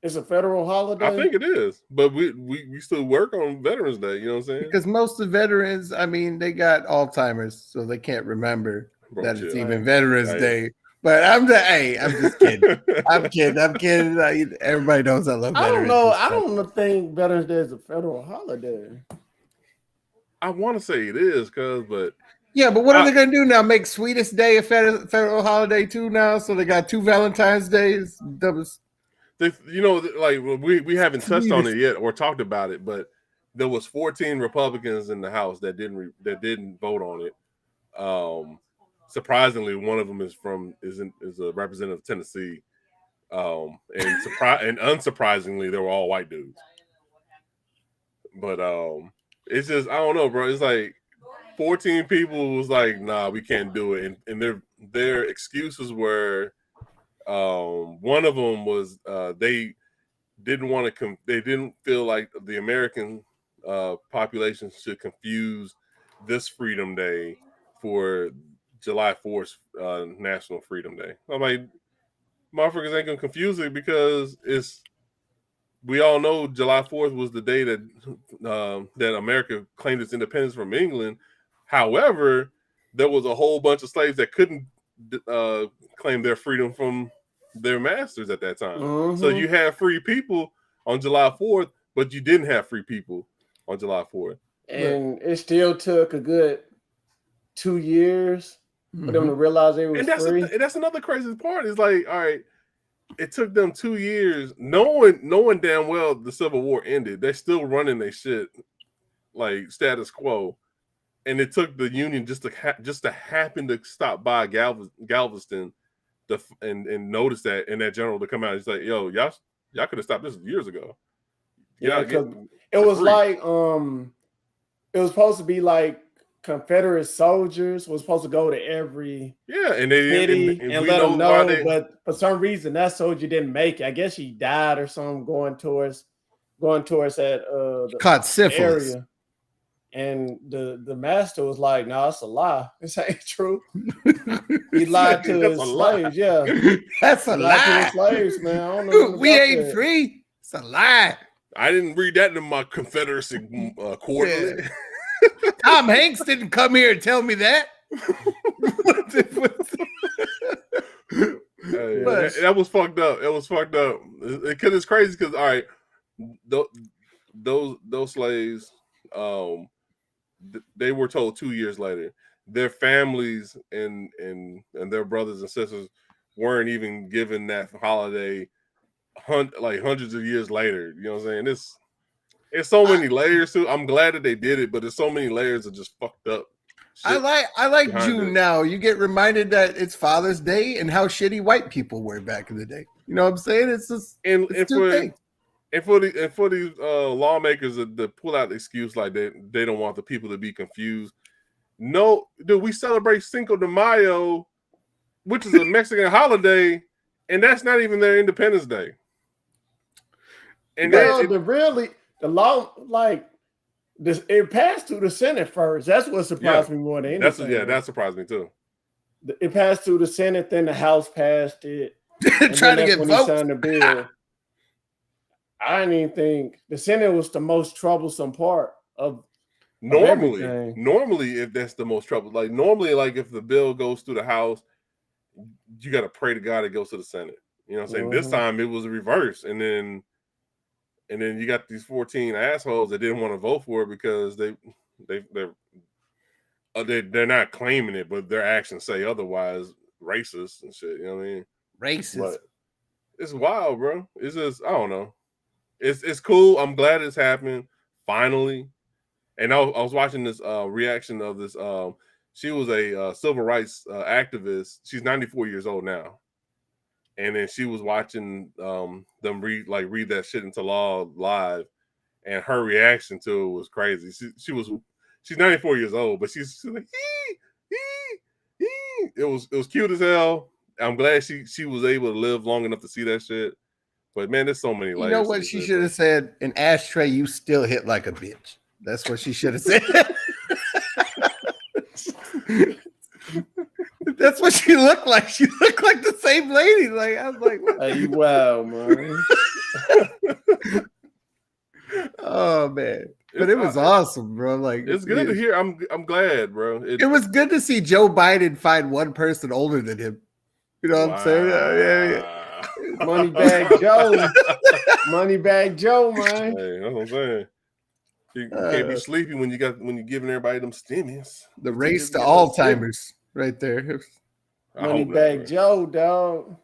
It's a federal holiday? I think it is. But we still work on Veterans Day, you know what I'm saying? Because most of the veterans, I mean, they got Alzheimer's, so they can't remember that it's even Veterans Day. But I'm just kidding. I'm kidding. Everybody knows I love veterans. I don't know. I don't think Veterans Day is a federal holiday. I want to say it is, but Yeah, but what are they going to do now? Make Sweetest Day a federal holiday too now? So they got 2 Valentine's Days. We haven't touched on it yet or talked about it, but there was 14 Republicans in the House that didn't vote on it. Surprisingly, one of them is a representative of Tennessee. And unsurprisingly, they were all white dudes. But it's just, I don't know, bro. It's like 14 people was like, nah, we can't do it, and their excuses were, one of them was they didn't feel like the American population should confuse this Freedom Day for July 4th National Freedom Day. I'm like, motherfuckers ain't gonna confuse it because we all know July 4th was the day that America claimed its independence from England. However, there was a whole bunch of slaves that couldn't claim their freedom from their masters at that time. Mm-hmm. So you had free people on July 4th, but you didn't have free people on July 4th. And it still took a good 2 years for them to realize they were free. That's another crazy part. It's like, all right, it took them 2 years, knowing damn well the Civil War ended. They're still running their shit like status quo. And it took the Union just to happen to stop by Galveston and notice that, and that general to come out. He's like, "Yo, y'all could have stopped this years ago." Yeah, because it was like it was supposed to be like Confederate soldiers was supposed to go to every city and let them know, but for some reason that soldier didn't make it. I guess he died or something going towards that caught syphilis. Area. And the master was like, "No, it's a lie. This ain't true." He lied to his slaves. Yeah, that's a lie. To his slaves, man. I don't know we ain't free. It's a lie. I didn't read that in my Confederacy quarterly. Yeah. Tom Hanks didn't come here and tell me that. That was fucked up. It was fucked up because it's crazy. Because all right, those slaves, they were told 2 years later. Their families and their brothers and sisters weren't even given that holiday like hundreds of years later. You know what I'm saying? It's so many layers to it. I'm glad that they did it, but there's so many layers of just fucked up. I like June now. You get reminded that it's Father's Day and how shitty white people were back in the day. You know what I'm saying? It's just two things. And for these lawmakers to pull out the excuse like they don't want the people to be confused. No, dude, we celebrate Cinco de Mayo, which is a Mexican holiday, and that's not even their Independence Day. And the law, like this, it passed through the Senate first. That's what surprised me more than anything. That surprised me too. It passed through the Senate, then the House passed it. Trying to get votes. Signed the bill. I didn't even think the Senate was the most troublesome part of normally if that's the most trouble. Like normally, like if the bill goes through the House, you got to pray to God it goes to the Senate. You know what I'm saying? This time it was a reverse, and then you got these 14 assholes that didn't want to vote for it because they're not claiming it, but their actions say otherwise. Racist and shit. You know what I mean? Racist. But it's wild, bro. It's just, I don't know. It's cool. I'm glad it's happening finally. And I was watching this reaction of this. She was a civil rights activist. She's 94 years old now, and then she was watching them read that shit into law live, and her reaction to it was crazy. She's 94 years old, but she's like, it was cute as hell. I'm glad she was able to live long enough to see that shit. But man, there's so many layers. You know what she should have said? An ashtray, you still hit like a bitch. That's what she should have said. That's what she looked like. She looked like the same lady. Like I was like, what? Hey, wow, man. Oh man. But it was awesome, bro. Like it's good to hear. I'm glad, bro. It was good to see Joe Biden find one person older than him. You know what I'm saying? Yeah. Moneybag Joe. Moneybag Joe, man. Hey, that's what I'm saying. You can't be sleepy when you're giving everybody them stimmies. The race to Alzheimer's right there. Moneybag Joe, dog.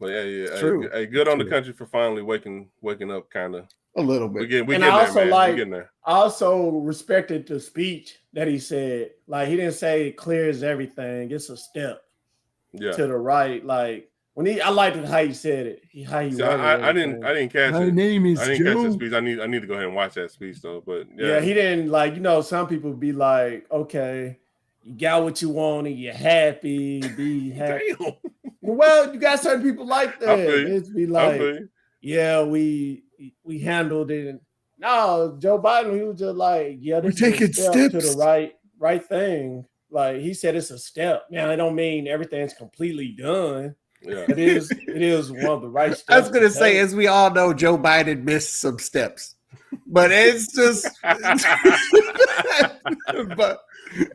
But yeah. True. Hey, good on the country for finally waking up kind of a little bit. We getting there, man. We getting there. I also respected the speech that he said. Like, he didn't say it clears everything. It's a step to the right. Like, I liked it how he said it. I didn't catch it. My name is I didn't Joe. catch that speech. I need to go ahead and watch that speech though. But yeah, he didn't, like, some people be like, okay, you got what you want and you're happy, be happy. Damn. Well, you got certain people like that. It's be like, yeah, we handled it. No, Joe Biden, he was just like, yeah, this we're is taking a step steps to the right thing. Like, he said it's a step. Now, I don't mean everything's completely done. Yeah. It is one of the right steps. I was gonna say, as we all know, Joe Biden missed some steps. But it's just but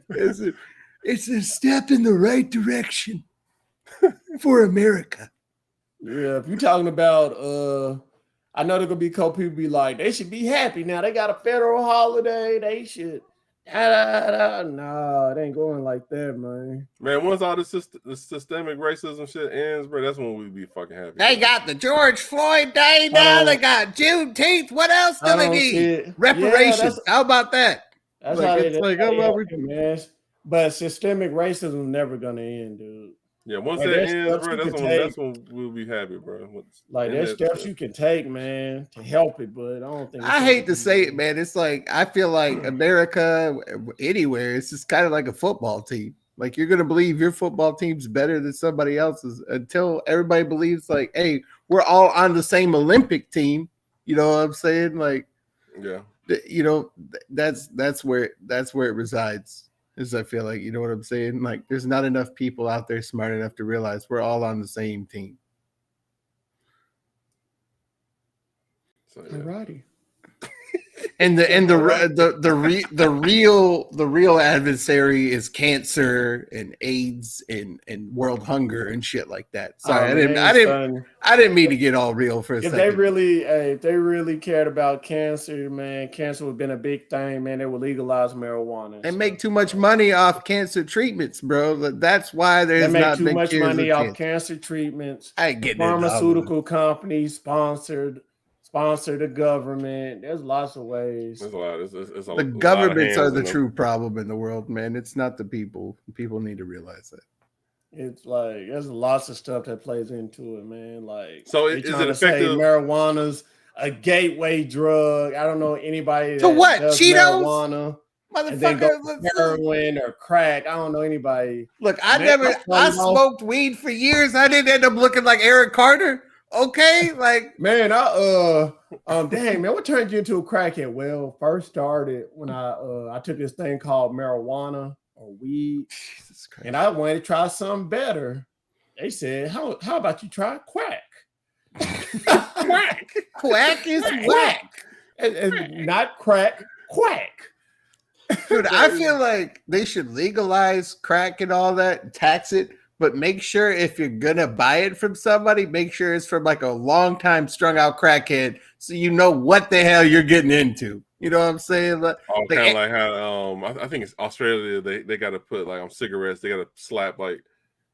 it's a step in the right direction for America. Yeah, if you're talking about I know there's gonna be people be like, they should be happy now. They got a federal holiday. They should. No, it ain't going like that, man. Man, once all the systemic racism shit ends, bro, that's when we be fucking happy. They got the George Floyd Day now. They got Juneteenth. What else do they need? Reparations. How about that? That's how man. But systemic racism is never gonna end, dude. Yeah, once that ends, bro, that's when we'll be happy, bro. Like, there's steps you can take, man, to help it, but I don't think. I hate to say it, man. It's like, I feel like America, anywhere, it's just kind of like a football team. Like, you're gonna believe your football team's better than somebody else's until everybody believes, like, hey, we're all on the same Olympic team. You know what I'm saying? Like, yeah, that's where it resides. Is I feel like, you know what I'm saying? Like, there's not enough people out there smart enough to realize we're all on the same team. So, yeah. Alrighty. And the real adversary is cancer and AIDS and world hunger and shit like that. Sorry, I didn't mean to get all real for a second. If they really cared about cancer, man, cancer would have been a big thing, man. They would legalize marijuana. They make too much money off cancer treatments, bro. That's why there's not too much money off cancer treatments. I get pharmaceutical companies sponsor the government. There's lots of ways. There's a lot. The governments are the true problem in the world, man. It's not the people. People need to realize that. It's like there's lots of stuff that plays into it, man. Like, so is it effective? Marijuana's a gateway drug. I don't know anybody to what does Cheetos, marijuana, motherfucker, heroin or crack. I don't know anybody. Look, I smoked weed for years. I didn't end up looking like Eric Carter. Okay, like, man, dang, man, what turned you into a crackhead? Well, first started when I took this thing called marijuana or weed, and I wanted to try something better. They said, how about you try quack? Quack is whack. And not crack, quack. Dude, I feel like they should legalize crack and all that, tax it. But make sure if you're gonna buy it from somebody, make sure it's from like a long time strung out crackhead, so you know what the hell you're getting into. You know what I'm saying? Like, kind of like how I think it's Australia. They got to put like on cigarettes. They got to slap like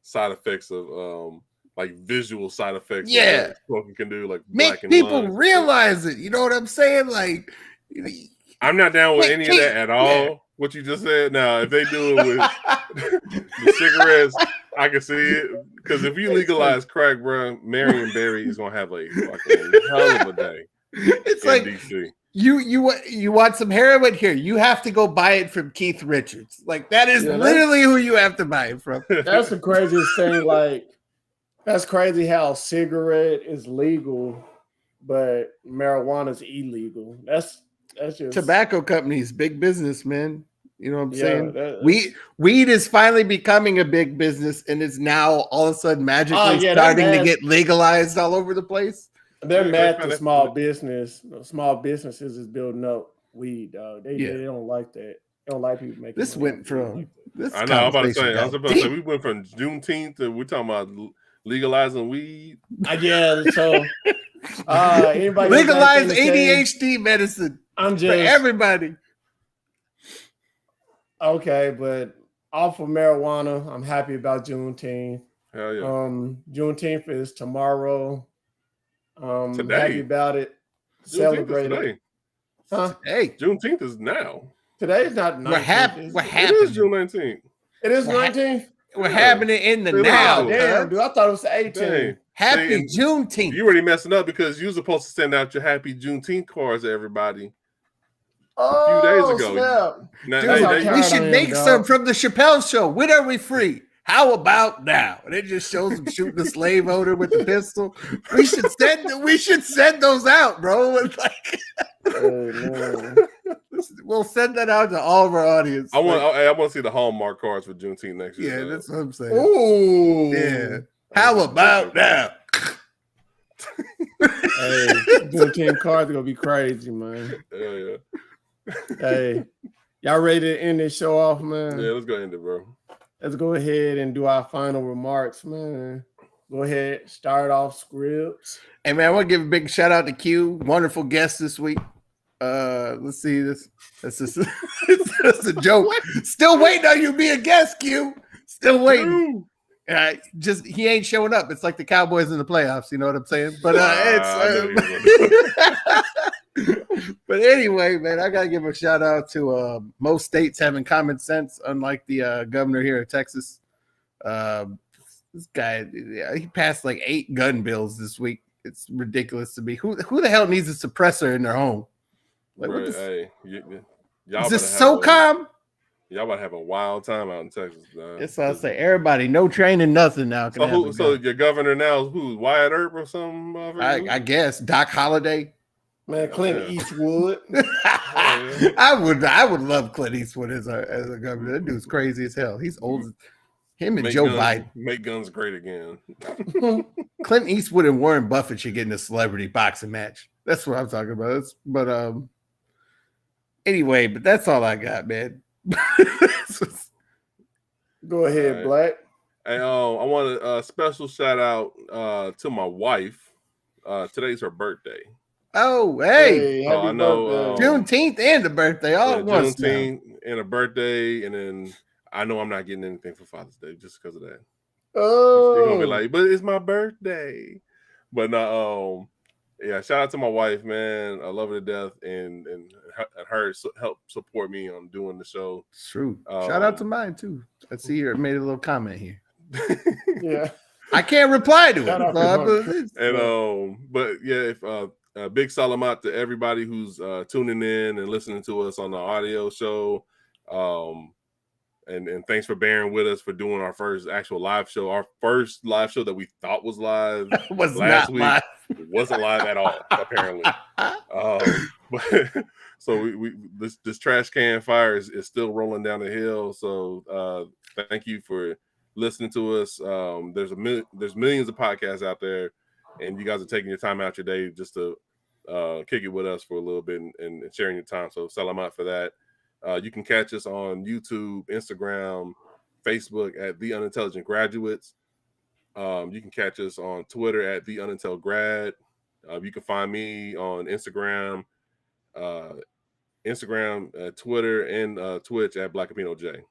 side effects of like visual side effects. Yeah, smoking can do, like make people realize it. You know what I'm saying? Like, I'm not down with any of that at all. Yeah. What you just said. Now, if they do it with the cigarettes, I can see it. Because if you legalize crack, bro, Marion Barry is gonna have a fucking hell of a day. It's like DC. You want some heroin here? You have to go buy it from Keith Richards. Like, that is literally who you have to buy it from. That's the craziest thing. Like, that's crazy how cigarette is legal, but marijuana is illegal. That's just tobacco companies, big business, man. You know what I'm saying? Weed is finally becoming a big business, and it's now all of a sudden magically starting to get legalized all over the place. They're mad at small business. Small businesses is building up weed, dog. They don't like that. They don't like people making this went from this. I know. I was about to say we went from Juneteenth to we're talking about legalizing weed. So anybody legalize ADHD medicine. I'm for just everybody. okay, but off of marijuana, I'm happy about Juneteenth. Hell yeah. Juneteenth is tomorrow. Today. Happy about it. Celebrate it. Huh? Hey, Juneteenth is now. Today's not 19th. What happened? It is June 19th. It is 19th? We're happening in the now. Oh, damn, dude. I thought it was 18th. Happy Juneteenth. You already messing up because you were supposed to send out your happy Juneteenth cards to everybody a few days ago. Dude, we should make some from the Chappelle Show. When are we free? How about now? And it just shows him shooting the slave owner with the pistol. We should send those out, bro. It's like, we'll send that out to all of our audience. I want to see the Hallmark cards for Juneteenth next year. Yeah, that's what I'm saying. Ooh. Yeah. How about now? Hey, Juneteenth cards are gonna be crazy, man. Yeah. Hey, y'all ready to end this show off, man? Yeah, let's go end it, bro. Let's go ahead and do our final remarks, man. Go ahead, start off scripts. Hey, man, I want to give a big shout out to Q. Wonderful guest this week. Let's see this. That's a joke. Still waiting on you to be a guest, Q. Still waiting. He ain't showing up. It's like the Cowboys in the playoffs. You know what I'm saying? But but anyway, man, I gotta give a shout out to most states having common sense, unlike the governor here of Texas. This guy, he passed like 8 gun bills this week. It's ridiculous to me. Who the hell needs a suppressor in their home? Like, right, is this SOCOM? Y'all about to have a wild time out in Texas. That's what I say. Everybody, no training, nothing now. So your governor now is who? Wyatt Earp or something? I guess Doc Holliday. Man, Clint Eastwood. I would love Clint Eastwood as a governor. That dude's crazy as hell. He's old. Him and Joe Biden. Make guns great again. Clint Eastwood and Warren Buffett should get in a celebrity boxing match. That's what I'm talking about. Anyway, but that's all I got, man. Go ahead, Black. Hey, I want a special shout out to my wife. Today's her birthday. Oh, hey! I know Juneteenth and the birthday all at once. Juneteenth and a birthday, and then I know I'm not getting anything for Father's Day just because of that. Oh, she's gonna be like, but it's my birthday. But no, yeah. Shout out to my wife, man. I love her to death, and her help support me on doing the show. It's true. Shout out to mine too. I see her made a little comment here. Yeah, I can't reply to it. But yeah, if big salamat to everybody who's tuning in and listening to us on the audio show. And thanks for bearing with us for doing our first actual live show. Our first live show that we thought was live last week wasn't live at all, apparently. But so we this trash can fire is still rolling down the hill. So thank you for listening to us. There's millions of podcasts out there, and you guys are taking your time out your day just to kick it with us for a little bit and sharing your time. So salamat for that. You can catch us on YouTube, Instagram, Facebook at The Unintelligent Graduates. You can catch us on Twitter at The Unintel Grad. You can find me on Instagram, Twitter, and Twitch at Black Capino J.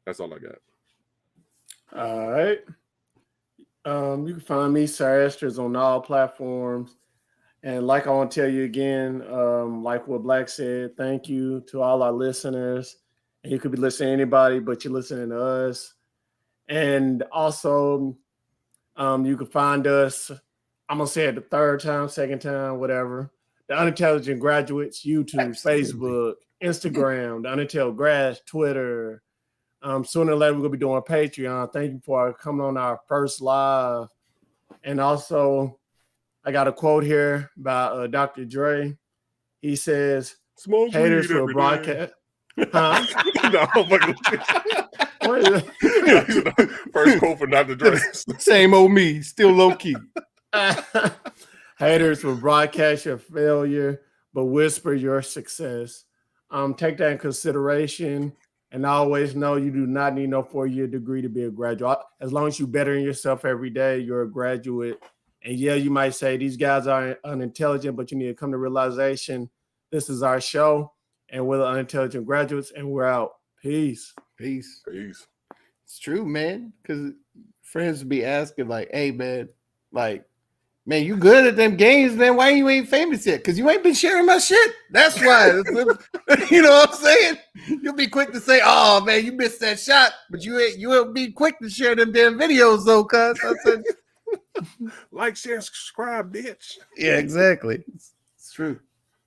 That's all I got. All right. You can find me, Sir Esther's, on all platforms. And like I want to tell you again, like what Black said, thank you to all our listeners. And you could be listening to anybody, but you're listening to us. And also, you can find us, I'm going to say it the third time, second time, whatever. The Unintelligent Graduates, YouTube, Facebook, Instagram, the Unintel Grads, Twitter. Sooner or later, we're going to be doing Patreon. Thank you for coming on our first live. And also, I got a quote here by Dr. Dre. He says, "Smoke haters will broadcast." Huh? First quote for Dr. Dre. Same old me, still low key. Haters will broadcast your failure, but whisper your success. Take that in consideration, and always know you do not need no 4-year degree to be a graduate. As long as you bettering yourself every day, you're a graduate. And yeah, you might say these guys are unintelligent, but you need to come to realization This is our show, and we're the Unintelligent Graduates, and we're out. Peace. Peace. Peace. It's true, man. Because friends would be asking, like, hey, man, like, man, you good at them games, man. Why you ain't famous yet? Because you ain't been sharing my shit. That's why. You know what I'm saying? You'll be quick to say, oh, man, you missed that shot. But you will be quick to share them damn videos, though, cuz. I said, like, share, subscribe, bitch. Yeah, exactly. It's true.